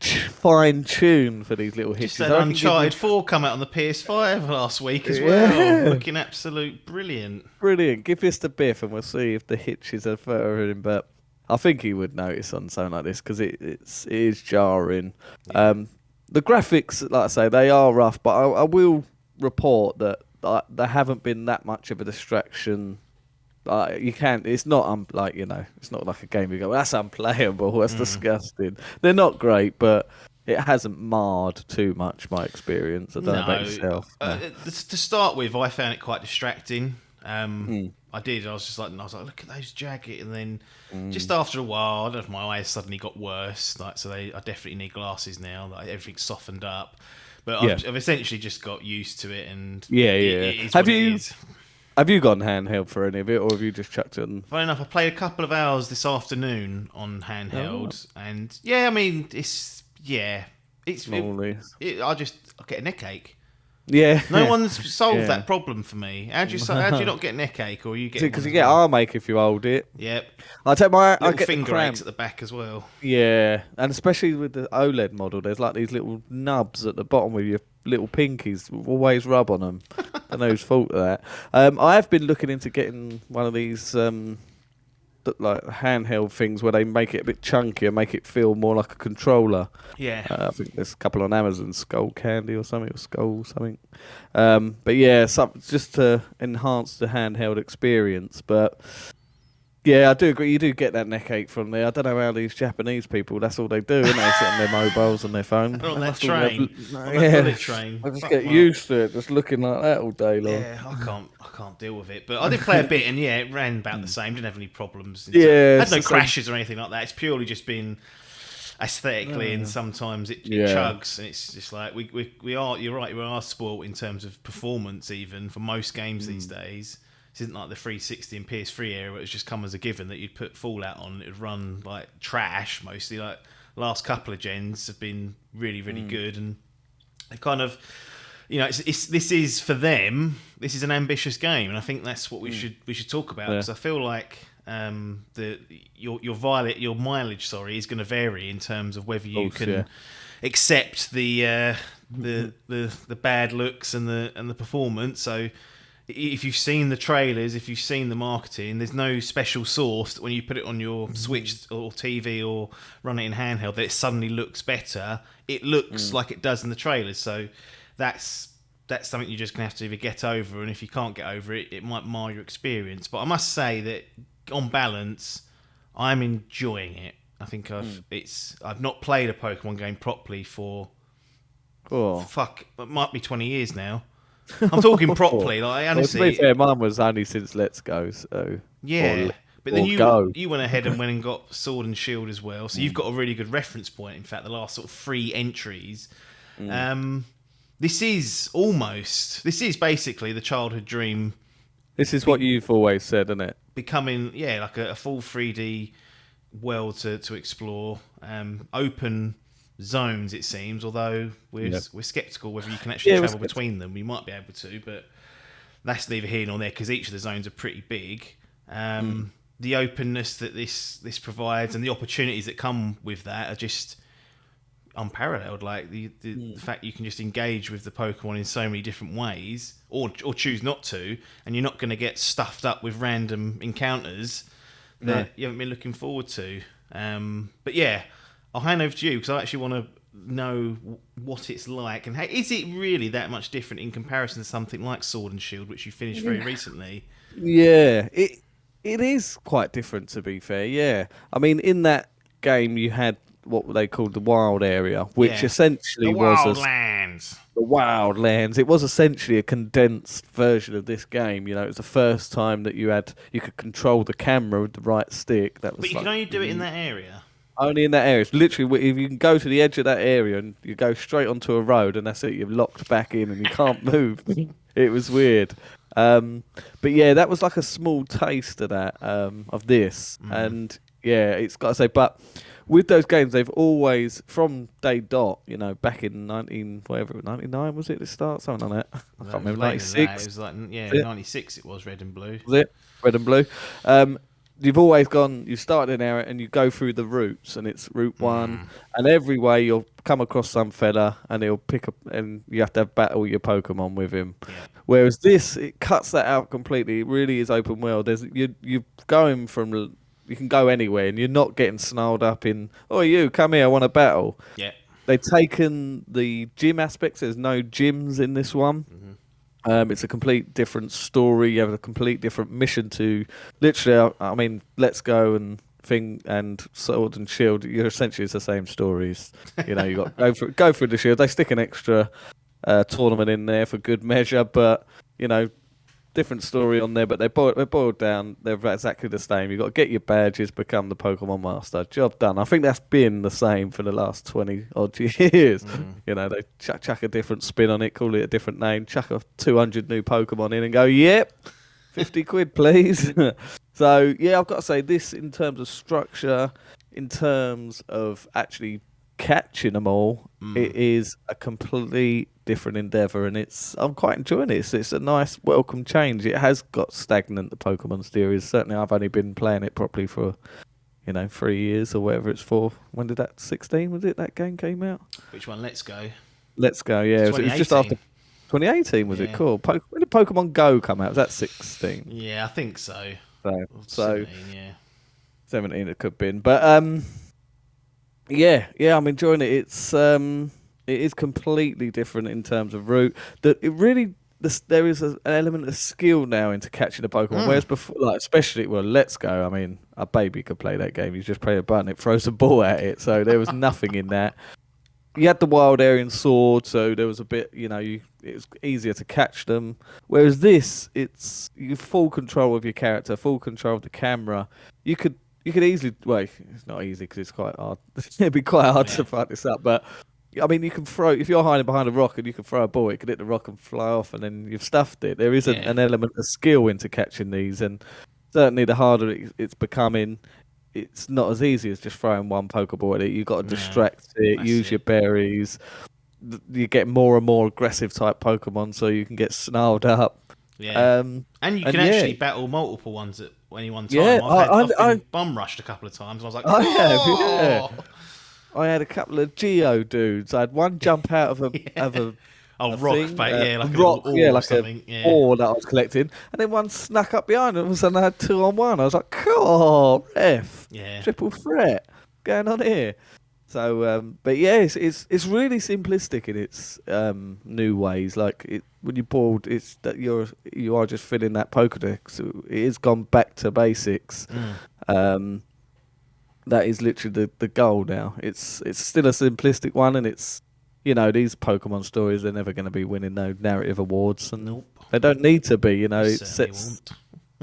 fine-tuned for these little hitches. Just had Uncharted 4 come out on the PS5 last week as well. Looking absolute brilliant. Brilliant. Give this to Biff and we'll see if the hitches are furthering, but I think he would notice on something like this because it is jarring. Yeah. The graphics, like I say, they are rough, but I will report that there haven't been that much of a distraction. You can't. It's not it's not like a game you go, well, that's unplayable. That's disgusting. They're not great, but it hasn't marred too much my experience. I don't know about yourself. To start with, I found it quite distracting. I did. I was like, look at those jagged, and then just after a while, I don't know if my eyes suddenly got worse. I definitely need glasses now. Like everything's softened up, but I've essentially just got used to it. And it is have you gone handheld for any of it, or have you just chucked it on? Funny enough, I played a couple of hours this afternoon on handheld, and I mean, I get a neck ache. Yeah, no one's solved that problem for me. How do you not get neck ache, or you get? Because you get arm ache if you hold it. Yep. I get finger aches at the back as well. Yeah, and especially with the OLED model, there's like these little nubs at the bottom with your little pinkies. Always rub on them. I don't know whose fault that. I have been looking into getting one of these like handheld things where they make it a bit chunkier, make it feel more like a controller. Yeah. I think there's a couple on Amazon, Skull Candy or something, or Skull something. But yeah, just to enhance the handheld experience. But yeah, I do agree. You do get that neck ache from there. I don't know how these Japanese people, that's all they do, isn't they? Sit on their mobiles and their phone. They're on that train. Bullet train. I just get used to it, just looking like that all day long. Yeah, I can't deal with it. But I did play a bit, and it ran about the same. Didn't have any problems. Yeah, had no crashes or anything like that. It's purely just been aesthetically, and sometimes it chugs, and it's just like we are. You're right. We are spoilt in terms of performance, even for most games these days. This isn't like the 360 and PS3 era where it's just come as a given that you'd put Fallout on and it would run like trash mostly. Like last couple of gens have been really, really good, and they kind of, this is for them. This is an ambitious game, and I think that's what we should talk about, because I feel like your mileage, is going to vary in terms of whether you can accept the bad looks and the performance. So if you've seen the trailers, if you've seen the marketing, there's no special source that when you put it on your Switch or TV or run it in handheld that it suddenly looks better. It looks like it does in the trailers. So that's something you're just going to have to either get over, and if you can't get over it, it might mar your experience. But I must say that on balance, I'm enjoying it. I think I've not played a Pokemon game properly for it might be 20 years now. I'm talking properly. Like honestly, to be fair, mine was only since Let's Go. So yeah, but then you went ahead and went and got Sword and Shield as well. So you've got a really good reference point. In fact, the last sort of 3 entries. This is basically the childhood dream. This is what you've always said, isn't it? Becoming like a full 3D world to explore, open zones, it seems, although we're sceptical whether you can actually travel between them. We might be able to, but that's neither here nor there, because each of the zones are pretty big. The openness that this provides and the opportunities that come with that are just unparalleled. Like the fact you can just engage with the Pokemon in so many different ways, or choose not to, and you're not going to get stuffed up with random encounters that you haven't been looking forward to. But yeah, I'll hand over to you, because I actually want to know what it's like, and is it really that much different in comparison to something like Sword and Shield, which you finished very recently? Yeah, it is quite different, to be fair. Yeah, I mean, in that game you had what they called the wild area, which essentially was the Wildlands. It was essentially a condensed version of this game. It was the first time that you could control the camera with the right stick. But you can only do it in that area. Only in that area. It's literally, if you can go to the edge of that area and you go straight onto a road, and that's it. You're locked back in and you can't move. It was weird. But yeah, that was like a small taste of that, of this. And yeah, it's got to say, but with those games, they've always, from day dot, back in 99 was it to start? Something like that. I can't remember, 96. It was like, 96 it was, Red and Blue. Was it? Red and Blue. You've always you start in an area and you go through the routes, and it's route 1, and every way you'll come across some fella and he'll pick up, and you have to battle your Pokemon with him. Yeah. Whereas this, it cuts that out completely. It really is open world. You're going from, you can go anywhere, and you're not getting snarled up in, oh, you come here, I want to battle. Yeah. They've taken the gym aspects. There's no gyms in this one. It's a complete different story. You have a complete different mission to, literally, I mean, Let's Go and Sword and Shield. You're essentially, it's the same stories. You got go through the Shield. They stick an extra tournament in there for good measure, but different story on there. But they're boiled down. They're exactly the same. You got to get your badges, become the Pokemon Master. Job done. I think that's been the same for the last 20 odd years. They chuck a different spin on it, call it a different name, chuck a 200 new Pokemon in, and go, yep, 50 quid, please. So yeah, I've got to say, this, in terms of structure, in terms of actually catching them all, it is a complete different endeavor, and I'm quite enjoying it. It's a nice welcome change. It has got stagnant, the Pokemon series. Certainly I've only been playing it properly for 3 years or whatever it's for. When did that 16 was it that game came out? Which one? Let's Go. Let's Go, yeah. It was just after 2018, was it? Cool. When did Pokemon Go come out? Was that 16? Yeah, I think so. So 17, yeah. 17 it could have been. But yeah, I'm enjoying it. It is completely different in terms of route. There is an element of skill now into catching a Pokemon. Whereas before, especially, Let's Go. I mean, a baby could play that game. You just play a button, it throws a ball at it. So there was nothing in that. You had the wild area and sword, so there was a bit, it was easier to catch them. Whereas this, you full control of your character, full control of the camera. You could easily, it's not easy because it's quite hard. It'd be quite hard to fight this up, but I mean, you can throw, if you're hiding behind a rock and you can throw a ball, it can hit the rock and fly off, and then you've stuffed it. There is an element of skill into catching these, and certainly the harder it's becoming, it's not as easy as just throwing one Pokeball at it. You've got to distract it, use your berries. You get more and more aggressive type Pokemon, so you can get snarled up. Yeah, and you can actually battle multiple ones at any one time. Yeah, I've been bum rushed a couple of times. I was like, I had a couple of Geo dudes. I had one jump out of a rock, thing, like rock, a ore or something. Ore that I was collecting, and then one snuck up behind, and all of a sudden I had 2-on-1. I was like, cool, ref, triple threat going on here. So, but yeah, it's really simplistic in its new ways. Like when you're bored, it's that you are just filling that Pokedex. It has gone back to basics. That is literally the goal now. It's still a simplistic one, and it's these Pokemon stories, they're never going to be winning no narrative awards, and they don't need to be. It sets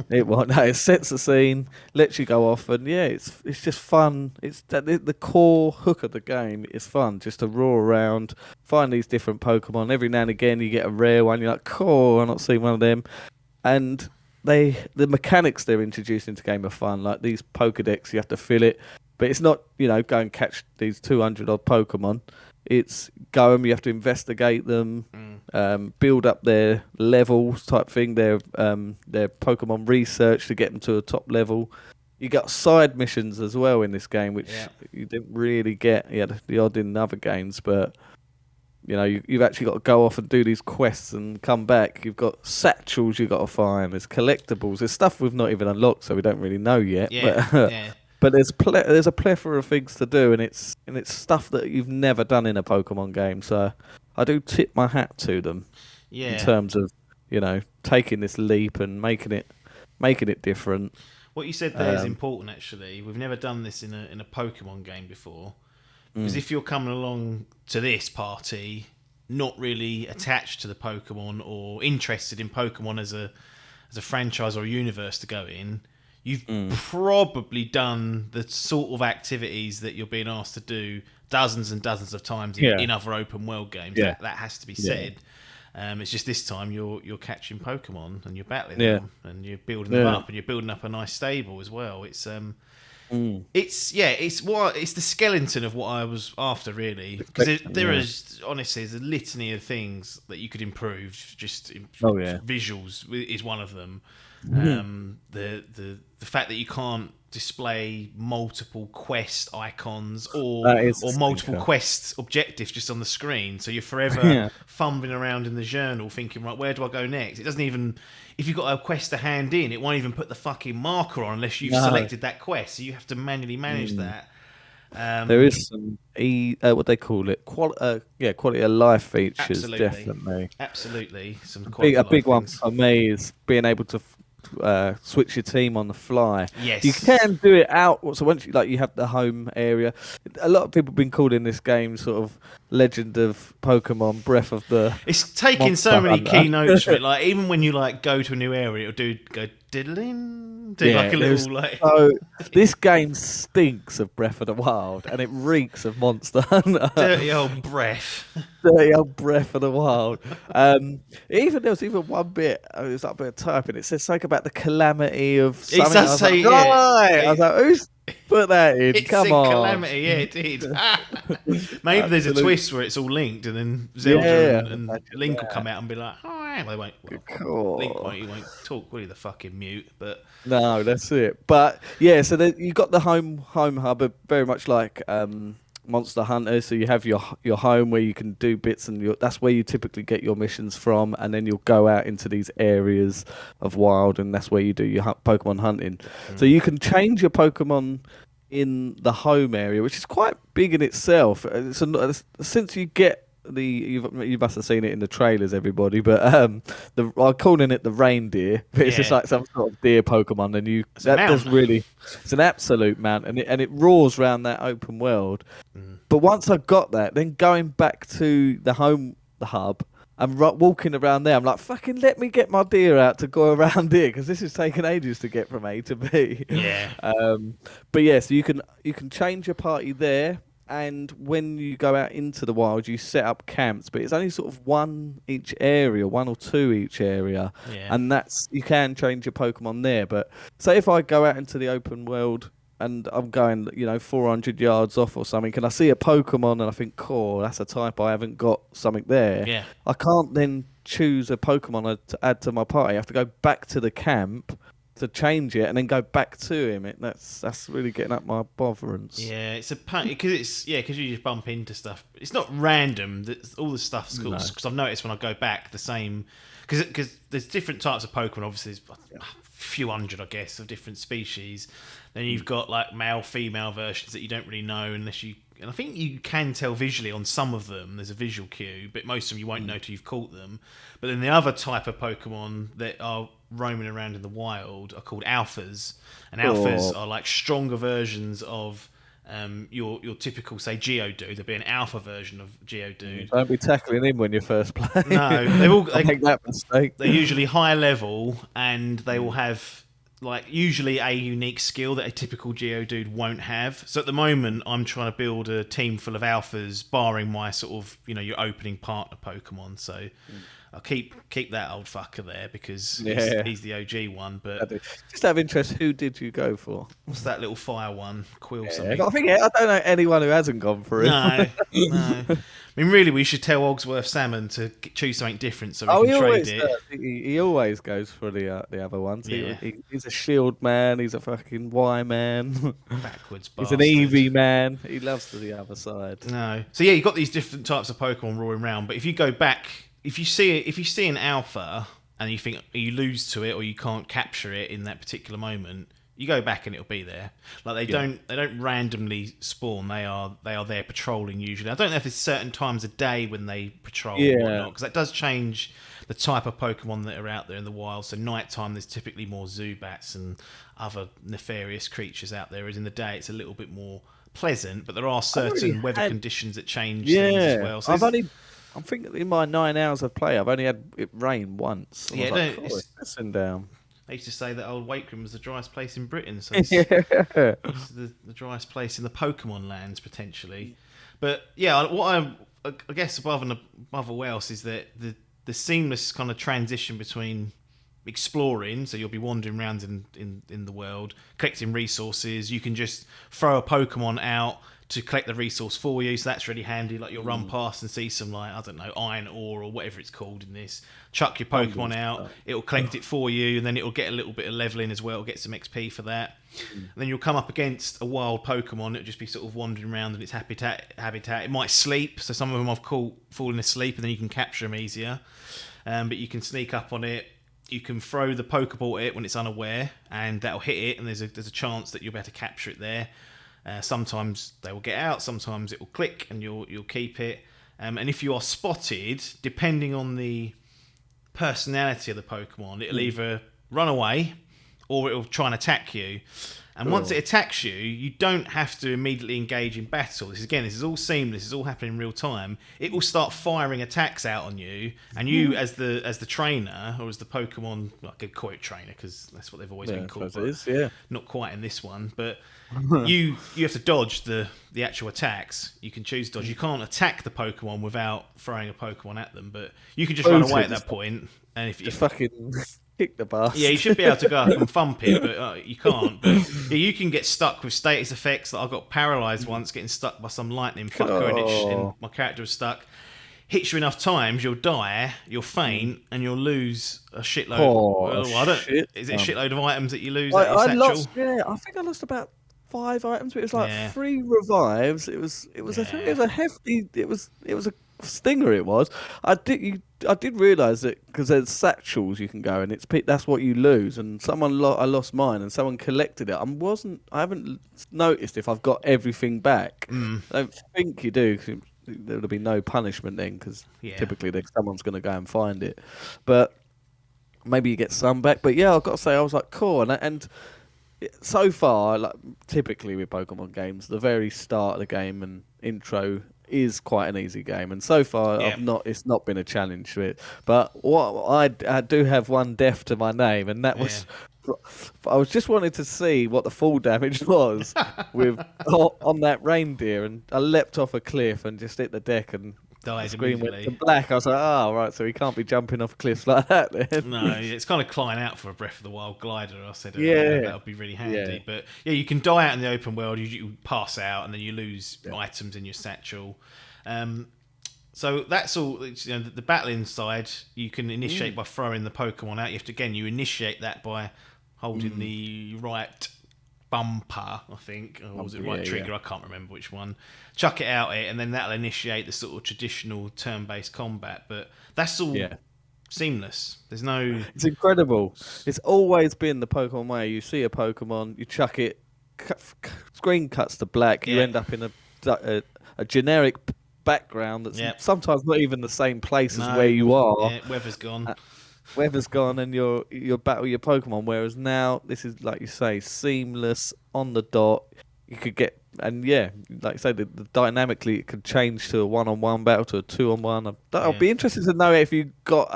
it won't. No, it sets the scene, lets you go off, and it's just fun. It's the core hook of the game is fun, just to roar around, find these different Pokemon. Every now and again, you get a rare one. You're like, cool, I've not seen one of them, and the mechanics they're introducing to the game are fun. Like these Pokedex, you have to fill it, but it's not go and catch these 200 odd Pokemon. It's go them, you have to investigate them, build up their levels type thing, their Pokemon research to get them to a top level. You got side missions as well in this game, which you didn't really get. You had the odd in other games, but you've actually got to go off and do these quests and come back. You've got satchels you've got to find. There's collectibles. There's stuff we've not even unlocked, so we don't really know yet. But there's a plethora of things to do, and it's stuff that you've never done in a Pokemon game. So I do tip my hat to them in terms of taking this leap and making it different. What you said there is important. Actually, we've never done this in a Pokemon game before. Because if you're coming along to this party not really attached to the Pokemon or interested in Pokemon as a franchise or a universe to go in, you've probably done the sort of activities that you're being asked to do dozens and dozens of times in other open world games. Yeah. That has to be said. It's just this time you're catching Pokemon and you're battling them and you're building them up and you're building up a nice stable as well. It's the skeleton of what I was after, really, because there is honestly there's a litany of things that you could improve. Just visuals is one of them. The fact that you can't display multiple quest icons or multiple quest objectives just on the screen, so you're forever fumbling around in the journal thinking, right, where do I go next? It doesn't even, if you've got a quest to hand in, it won't even put the fucking marker on unless you've selected that quest, so you have to manually manage that. There is some what they call it, quality of life features. Absolutely. Some a big one for me is being able to switch your team on the fly. Yes, you can do it out. So once you have the home area, a lot of people have been calling this game sort of Legend of Pokemon Breath of the. It's taking so many key notes from it. Like even when you go to a new area, it'll go diddling, like a little like. So this game stinks of Breath of the Wild, and it reeks of Monster Hunter. Dirty old breath. Dirty old Breath of the Wild. There was even one bit. It was like a bit of typing. It says something about the calamity of something. It does say I was like, who's put that in? Come on, calamity. Yeah, it did. Maybe there's a twist where it's all linked, and then Zelda and Link will come out and be like, "Oh, they won't." Well, Link won't talk. Will he? The fucking mute, but. No, that's it. But yeah, so you got the home hub, very much like Monster Hunter. So you have your home where you can do bits, and that's where you typically get your missions from, and then you'll go out into these areas of wild, and that's where you do your Pokemon hunting. So you can change your Pokemon in the home area, which is quite big in itself. Since you get you must have seen it in the trailers, everybody, but I'm calling it the reindeer, but it's just like some sort of deer Pokemon, and it's an absolute mount, and it roars around that open world. But once I got that, then going back to the hub and walking around there, I'm like, fucking let me get my deer out to go around here, because this is taking ages to get from A to B. But yeah, so you can change your party there. And when you go out into the wild, you set up camps, but it's only sort of one or two each area. And you can change your Pokemon there. But say if I go out into the open world and I'm going, 400 yards off or something, and I see a Pokemon and I think, cool, that's a type I haven't got something there. I can't then choose a Pokemon to add to my party. I have to go back to the camp to change it and then go back to him. That's really getting up my botherance. Yeah, it's a pain because you just bump into stuff. It's not random. All the stuff's cool, because I've noticed when I go back the same, because there's different types of Pokemon. Obviously, there's a few hundred, I guess, of different species. Then you've got like male, female versions that you don't really know unless you. And I think you can tell visually on some of them. There's a visual cue, but most of them you won't know till you've caught them. But then the other type of Pokemon that are roaming around in the wild are called alphas, and alphas are like stronger versions of your typical, say, Geodude. There'll be an alpha version of Geodude. Don't be tackling him when you first play. No, they make that mistake. They're usually high level, and they will have usually a unique skill that a typical Geodude won't have. So at the moment, I'm trying to build a team full of alphas, barring my sort of your opening partner Pokemon. So. I'll keep that old fucker there because he's the OG one. But just out of interest, who did you go for? What's that little fire one? Quill something. I don't know anyone who hasn't gone for it. No. I mean, really, we should tell Ogsworth Salmon to choose something different so we can trade it. He always goes for the other ones. Yeah. He's a shield man. He's a fucking Y man. Backwards bastard. He's an EV man. He loves the other side. No. So you've got these different types of Pokemon roaring around. But if you go back. If you see an alpha and you think you lose to it or you can't capture it in that particular moment, you go back and it'll be there. Like they don't randomly spawn. They are there patrolling usually. I don't know if there's certain times of day when they patrol or whatnot, because that does change the type of Pokemon that are out there in the wild. So nighttime there's typically more Zubats and other nefarious creatures out there, as in the day it's a little bit more pleasant, but there are certain weather conditions that change things as well. So I'm thinking in my 9 hours of play, I've only had it rain once. Listen down. I used to say that Old Wakeram was the driest place in Britain, so it's the driest place in the Pokemon lands potentially. But yeah, what I guess above all else is that the seamless kind of transition between exploring, so you'll be wandering around in the world, collecting resources. You can just throw a Pokemon out to collect the resource for you, so that's really handy. Like you'll run past and see some, like, I don't know, iron ore or whatever it's called in this, chuck your Pokemon out, it'll collect it for you, and then it'll get a little bit of leveling as well, get some XP for that. And then you'll come up against a wild Pokemon, it'll just be sort of wandering around in its habitat. It might sleep, so some of them I've caught falling asleep, and then you can capture them easier. But you can sneak up on it. You can throw the Pokeball at it when it's unaware, and that'll hit it, and there's a chance that you'll be able to capture it there. Sometimes they will get out, sometimes it will click, and you'll keep it. And if you are spotted, depending on the personality of the Pokemon, it'll either run away or it'll try and attack you. And once it attacks you, you don't have to immediately engage in battle. This is all seamless. This is all happening in real time. It will start firing attacks out on you, and you, as the trainer, or as the Pokemon, I could call it trainer because that's what they've always been called. Not quite in this one, but you have to dodge the actual attacks. You can choose dodge. You can't attack the Pokemon without throwing a Pokemon at them, but you can just run away at that point. And if you fucking kick the bastard. Yeah, you should be able to go up and thump it, but you can't. But yeah, you can get stuck with status effects. Like I got paralysed once, getting stuck by some lightning fucker, and my character was stuck. Hits you enough times, you'll die, you'll faint, and you'll lose a shitload. Is it a shitload of items that you lose? I think I lost about 5 items, but it was like 3 revives. It was a hefty. It was a stinger. It was. I did realise that because there's satchels you can go, and that's what you lose. And I lost mine, and someone collected it. I haven't noticed if I've got everything back. I don't think you do. 'Cause there would be no punishment then, because typically someone's going to go and find it. But maybe you get some back. But yeah, I've got to say I was like, cool, and so far, like typically with Pokemon games, the very start of the game and intro is quite an easy game, and so far it's not been a challenge to it. But what I do have one death to my name, and that was I was just wanting to see what the full damage was on that reindeer, and I leapt off a cliff and just hit the deck and died the screen immediately. went to black. I was like, oh right, so he can't be jumping off cliffs like that then. No, it's kind of crying out for a Breath of the Wild glider. I said, that would be really handy. But yeah, you can die out in the open world. You pass out, and then you lose items in your satchel. So that's all. The battling side, you can initiate by throwing the Pokemon out. You initiate that by holding the right bumper, I think, or was it right trigger? I can't remember which one. Chuck it out and then that'll initiate the sort of traditional turn-based combat. But that's all seamless. There's no. It's incredible. It's always been the Pokemon way. You see a Pokemon, you chuck it, screen cuts to black. You end up in a generic background that's sometimes not even the same place as where you are. Weather's gone. Weather's gone, and you're battle your Pokemon. Whereas now, this is like you say, seamless on the dot. You could get, and like I say, dynamically it could change to a 1-on-1 battle to a 2-on-1. I'll be interested to know if you got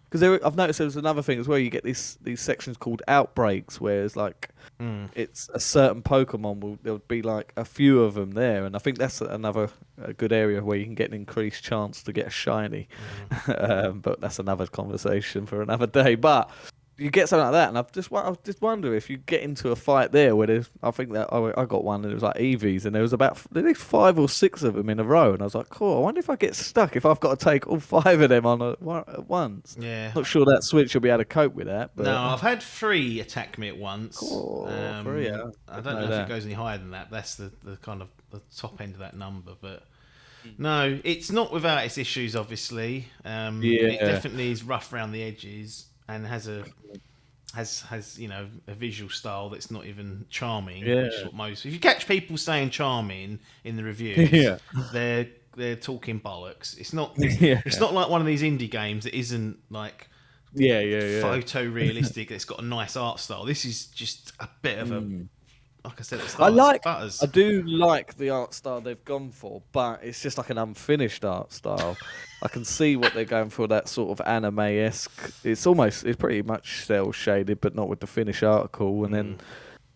because I've noticed there's another thing as well. You get these sections called outbreaks, where it's like it's a certain Pokemon there'll be like a few of them there, and I think that's a good area where you can get an increased chance to get a shiny. But that's another conversation for another day. But you get something like that, and I just wonder if you get into a fight there where I think that I got one and it was like EVs, and there was about at least 5 or 6 of them in a row, and I was like, cool. I wonder if I get stuck if I've got to take all 5 of them on at once. Yeah, not sure that Switch will be able to cope with that. But... No, I've had 3 attack me at once. Cool. 3, I don't know if it goes any higher than that. That's the kind of the top end of that number, but. No, it's not without its issues. Obviously, it definitely is rough around the edges and has a visual style that's not even charming. Which is what if you catch people saying charming in the reviews, they're talking bollocks. It's not. It's not like one of these indie games that isn't like photorealistic. It's got a nice art style. This is just a bit of a like I said at the start, it's butters. I do like the art style they've gone for, but it's just like an unfinished art style. I can see what they're going for, that sort of anime-esque. It's pretty much cell shaded, but not with the finish article. And then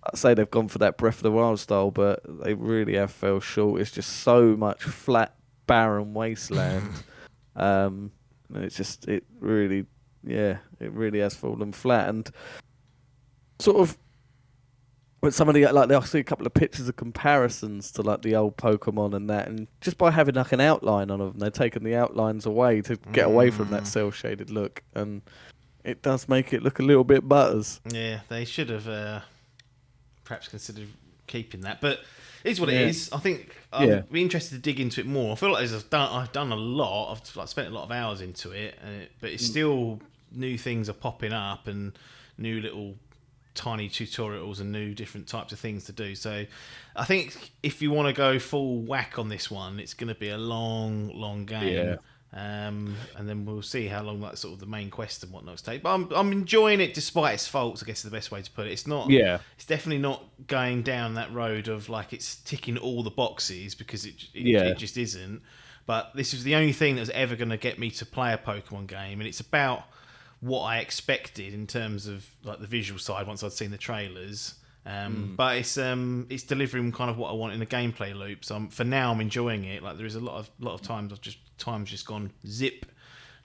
I'd say they've gone for that Breath of the Wild style, but they really have fell short. It's just so much flat, barren wasteland. And it really has fallen flat. And sort of, but somebody I'll see a couple of pictures of comparisons to like the old Pokemon and that, and just by having like an outline on them, they've taken the outlines away to get away from that cell shaded look, and it does make it look a little bit butters. Yeah, they should have perhaps considered keeping that, but it is what it is. I think I'd be interested to dig into it more. I feel like I've done a lot. I've spent a lot of hours into it, but it's still new things are popping up and new little tiny tutorials and new different types of things to do. So I think if you want to go full whack on this one, it's going to be a long game. And then we'll see how long that sort of the main quest and whatnot take. But I'm enjoying it despite its faults, I guess is the best way to put it. It's not. Yeah. It's definitely not going down that road of like it's ticking all the boxes, because it just isn't. But this is the only thing that's ever going to get me to play a Pokemon game, and it's about what I expected in terms of like the visual side once I'd seen the trailers. But it's delivering kind of what I want in the gameplay loop. So for now, I'm enjoying it. Like there is a lot of times time's just gone zip.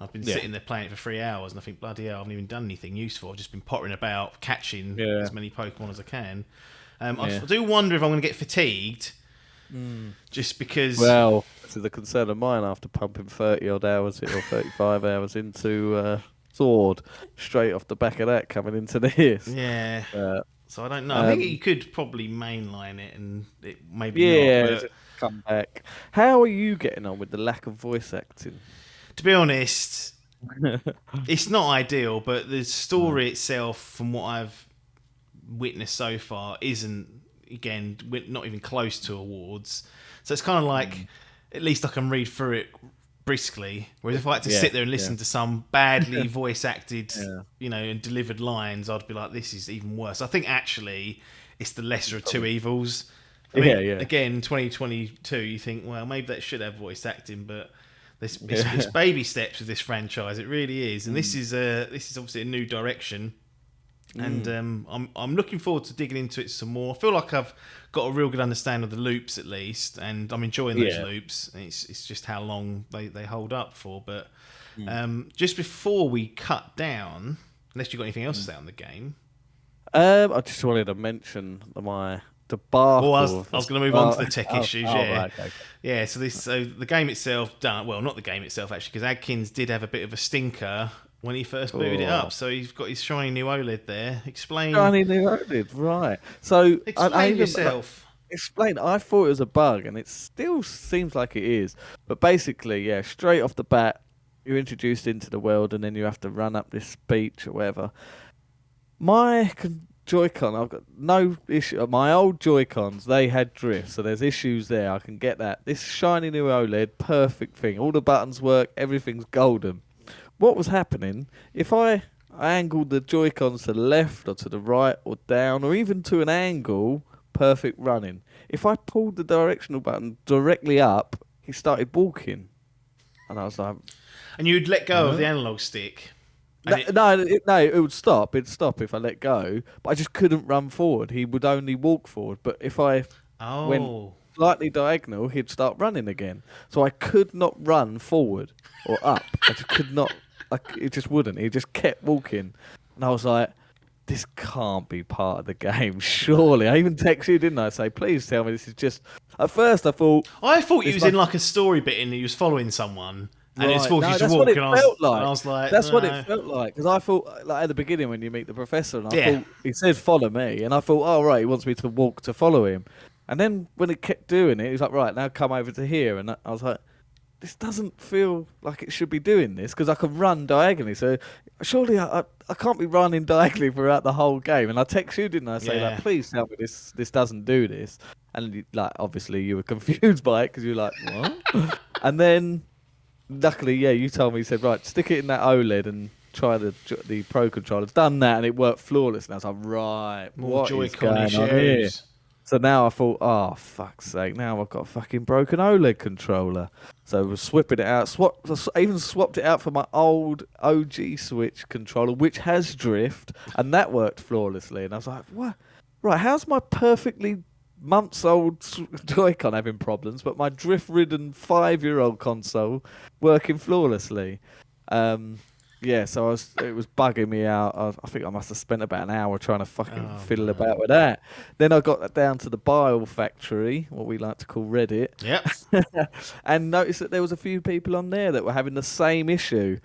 I've been sitting there playing it for 3 hours, and I think, bloody hell, I haven't even done anything useful. I've just been pottering about, catching as many Pokemon as I can. I do wonder if I'm going to get fatigued, just because. Well, this is a concern of mine after pumping 30 odd hours or 35 hours into Sword, straight off the back of that coming into this. Yeah. So I don't know. I think you could probably mainline it, and it maybe not. But come back. How are you getting on with the lack of voice acting? To be honest, it's not ideal, but the story itself, from what I've witnessed so far, isn't, again, not even close to awards. So it's kind of like, at least I can read through it briskly, whereas if I had to sit there and listen to some badly voice acted and delivered lines, I'd be like, this is even worse. I think actually it's the lesser of two evils. I mean, again, 2022, you think, well, maybe that should have voice acting, but it's baby steps with this franchise. It really is, and this is obviously a new direction. And I'm looking forward to digging into it some more. I feel like I've got a real good understanding of the loops, at least, and I'm enjoying those loops. It's just how long they hold up for. But just before we cut down, unless you've got anything else to say on the game, I just wanted to mention my debacle. Well, I was going to move on to the tech issues. Right, okay. Yeah. So the game itself done well. Not the game itself actually, because Adkins did have a bit of a stinker when he first booted it up. So he's got his shiny new OLED there. Explain. Shiny new OLED, right. So explain yourself. Explain. I thought it was a bug, and it still seems like it is. But basically, straight off the bat, you're introduced into the world, and then you have to run up this beach or whatever. My Joy-Con, I've got no issue. My old Joy-Cons, they had drift, so there's issues there. I can get that. This shiny new OLED, perfect thing. All the buttons work. Everything's golden. What was happening, if I angled the Joy-Cons to the left or to the right or down or even to an angle, perfect running. If I pulled the directional button directly up, he started walking. And I was like... And you'd let go of the analog stick? No, it would stop. It'd stop if I let go, but I just couldn't run forward. He would only walk forward. But if I went slightly diagonal, he'd start running again. So I could not run forward or up. I just could not... it just wouldn't. He just kept walking. And I was like, this can't be part of the game, surely. I even texted you, didn't I? Say, please tell me this is just... At first, I thought he was in like a story bit and he was following someone. And it's forced you to walk. And I was like... That's what it felt like. Because I thought, like at the beginning when you meet the professor, and I thought, he said, follow me. And I thought, oh, right, he wants me to walk to follow him. And then when he kept doing it, he was like, right, now come over to here. And I was like... This doesn't feel like it should be doing this, because I can run diagonally. So surely I can't be running diagonally throughout the whole game. And I text you, didn't I? Say, like, please tell me this doesn't do this. And like, obviously you were confused by it because you were like, what? And then luckily, you told me, you said, right, stick it in that OLED and try the Pro Controller. Done that and it worked flawless. And I was like, right, more what is going on here? So now I thought, oh fuck's sake! Now I've got a fucking broken OLED controller. So I was swapping it out. I even swapped it out for my old OG Switch controller, which has drift, and that worked flawlessly. And I was like, what? Right, how's my perfectly months-old Joy-Con having problems, but my drift-ridden 5-year-old console working flawlessly? Yeah, so it was bugging me out. I think I must have spent about an hour trying to fucking fiddle about with that. Then I got that down to the Bile Factory, what we like to call Reddit. Yep. And noticed that there was a few people on there that were having the same issue.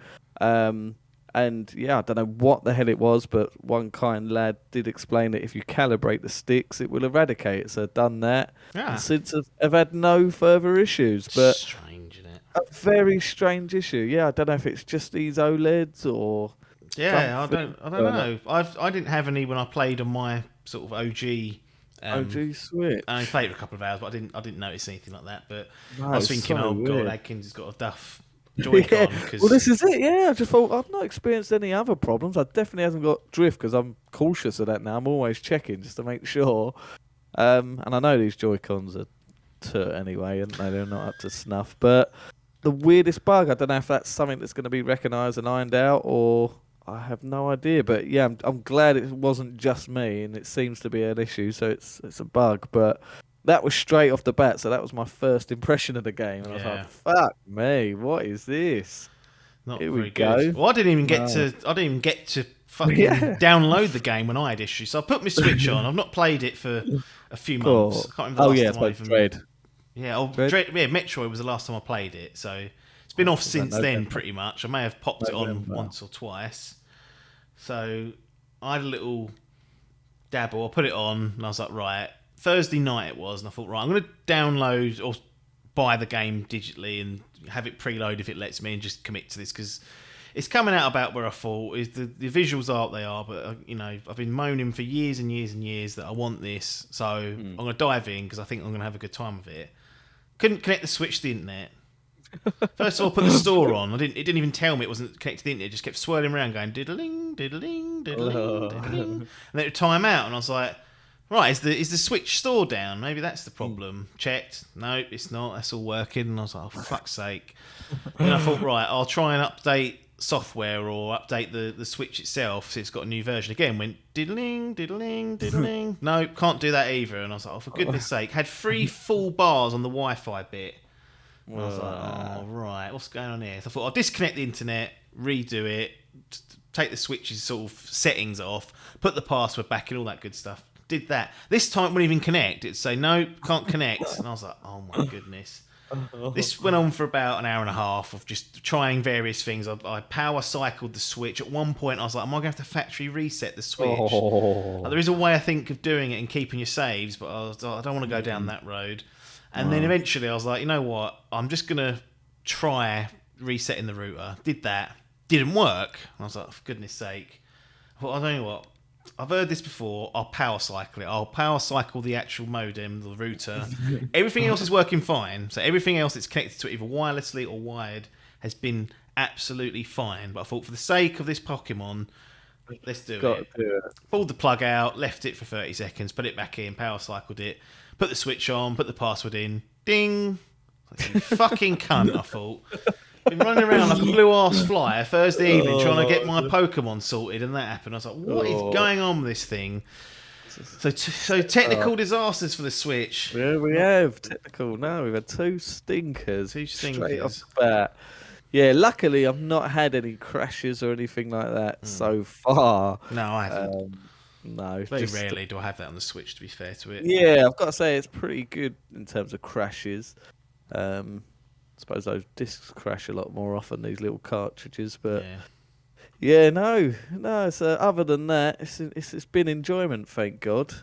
And yeah, I don't know what the hell it was, but one kind lad did explain that if you calibrate the sticks, it will eradicate it. So I've done that. And since I've had no further issues. But strange, isn't it? A very strange issue. Yeah, I don't know if it's just these OLEDs or. Yeah, I don't know. I didn't have any when I played on my sort of OG. OG Switch. I only played it for a couple of hours, but I didn't notice anything like that. But I was thinking, oh god, Adkins has got a duff Joy-Con. Yeah. Well, this is it. Yeah, I just thought I've not experienced any other problems. I definitely hasn't got drift because I'm cautious of that now. I'm always checking just to make sure. And I know these Joy-Cons are tut anyway, and they're not up to snuff. But the weirdest bug, I don't know if that's something that's going to be recognised and ironed out, or I have no idea. But yeah, I'm glad it wasn't just me, and it seems to be an issue, so it's a bug. But that was straight off the bat, so that was my first impression of the game. And I was like, "Fuck me, what is this?" Not Here very we go. good. Well, I didn't even get to fucking download the game when I had issues. So I put my Switch on. I've not played it for a few months. I can't remember the last time I even... Dread. Yeah, Metroid was the last time I played it. So it's been off since then, pretty much. I may have popped it on once or twice. So I had a little dabble. I put it on, and I was like, right. Thursday night it was, and I thought, right, I'm going to download or buy the game digitally and have it preload if it lets me, and just commit to this because it's coming out about where I thought. The visuals are what they are, but I've been moaning for years and years and years that I want this, so I'm going to dive in because I think I'm going to have a good time with it. Couldn't connect the Switch to the internet. First of all, I put the store on. It didn't even tell me it wasn't connected to the internet. It just kept swirling around, going diddling, diddling, diddling, diddling, and then it would time out, and I was like, right, is the Switch store down? Maybe that's the problem. Checked. No, it's not. That's all working. And I was like, oh, for fuck's sake. And I thought, right, I'll try and update software or update the Switch itself so it's got a new version. Again, went diddling, diddling, diddling. No, can't do that either. And I was like, oh, for goodness sake. Had 3 full bars on the Wi-Fi bit. And I was like, oh, right, what's going on here? So I thought, I'll disconnect the internet, redo it, take the Switch's sort of settings off, put the password back and all that good stuff. Did that. This time it wouldn't even connect. It'd say, no, can't connect. And I was like, oh my goodness. This went on for about an hour and a half of just trying various things. I power cycled the Switch. At one point, I was like, am I going to have to factory reset the Switch? Like, there is a way, I think, of doing it and keeping your saves, but I don't want to go down that road. And then eventually I was like, you know what? I'm just going to try resetting the router. Did that. Didn't work. And I was like, for goodness sake. I thought, I don't know what. I've heard this before. I'll power cycle it. I'll power cycle the actual modem, the router. Everything else is working fine. So everything else that's connected to it, either wirelessly or wired, has been absolutely fine. But I thought, for the sake of this Pokemon, let's do it. Pulled the plug out, left it for 30 seconds, put it back in, power cycled it, put the Switch on, put the password in. Ding! Like, you fucking cunt, I thought. Been running around like a blue arse fly Thursday evening trying to get my Pokemon sorted, and that happened. I was like, what is going on with this thing? So technical disasters for the Switch. Yeah, we have technical. No, we've had 2 stinkers. 2 stinkers. Straight off the bat. Yeah, luckily I've not had any crashes or anything like that so far. No, I haven't. No. Very rarely do I have that on the Switch, to be fair to it. Yeah, I've got to say it's pretty good in terms of crashes. I suppose those discs crash a lot more often, these little cartridges, but no. So other than that, it's been enjoyment, thank God.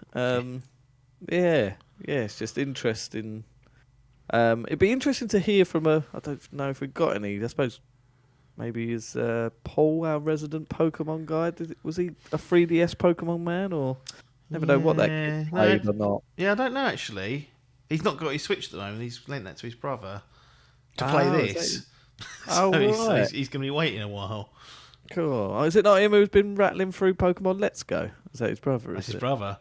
It's just interesting. It'd be interesting to hear from I don't know if we've got any. I suppose maybe is Paul, our resident Pokemon guy? Was he a 3DS Pokemon man, or never know what that kid played or not? Yeah, I don't know actually. He's not got his Switch at the moment. He's lent that to his brother to play this. So right. He's going to be waiting a while. Cool. Is it not him who's been rattling through Pokemon Let's Go? Is that his brother? That's his brother.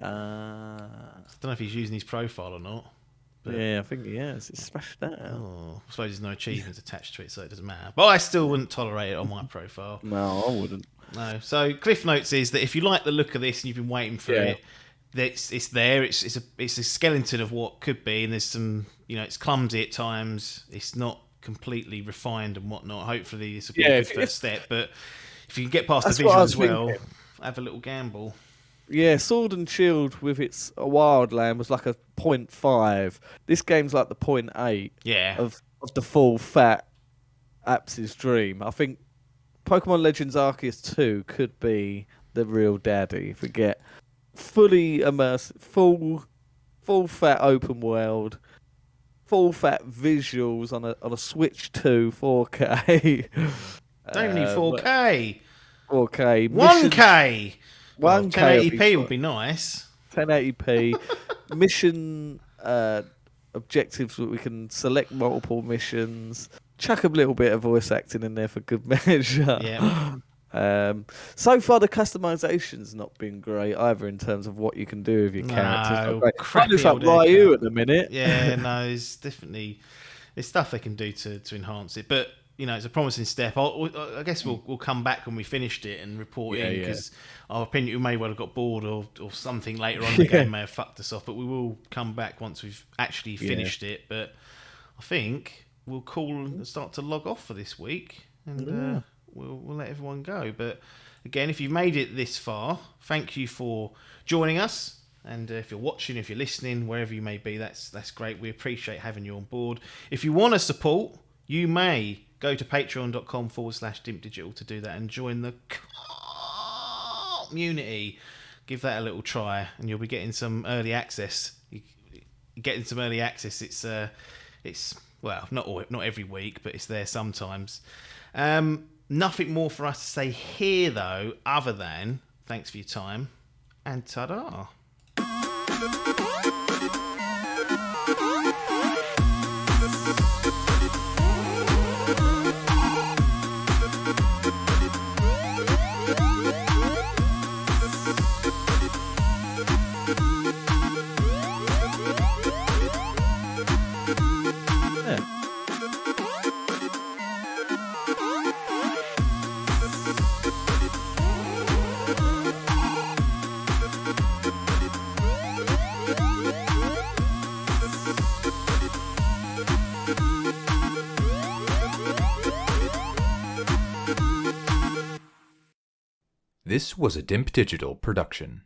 I don't know if he's using his profile or not. But... Yeah, I think he has. It's smashed that out. Oh, I suppose there's no achievements attached to it, so it doesn't matter. But I still wouldn't tolerate it on my profile. No, I wouldn't. No. So Cliff Notes is that if you like the look of this and you've been waiting for it, it's there. It's a skeleton of what could be, and there's some, it's clumsy at times. It's not completely refined and whatnot. Hopefully, this will be a good first step. But if you can get past the visual as well, have a little gamble. Yeah, Sword and Shield with its Wildland was like a 0.5. This game's like the 0.8 of the full fat Apps' dream. I think Pokemon Legends Arceus 2 could be the real daddy if we get fully immersive, full fat open world, full fat visuals on a Switch 2 4K. Don't even need 4K. 4K. 1K. 1K 1080p would be nice. 1080p. Mission objectives that we can select multiple missions. Chuck a little bit of voice acting in there for good measure. Yeah. So far, the customization's not been great either in terms of what you can do with your characters. It looks like Ryu at the minute. Yeah, no, there's stuff they can do to enhance it, but it's a promising step. I guess we'll come back when we finished it and report in, because our opinion, we may well have got bored or something later on. The game may have fucked us off, but we will come back once we've actually finished it. But I think we'll call and start to log off for this week, and we'll let everyone go. But again, if you've made it this far, thank you for joining us. And if you're watching, if you're listening, wherever you may be, that's great. We appreciate having you on board. If you want to support, you may go to patreon.com/Dimp Digital to do that and join the community. Give that a little try, and you'll be getting some early access. Getting some early access. It's well, not every week, but it's there sometimes. Nothing more for us to say here, though, other than thanks for your time and ta-da. This was a Dimp Digital production.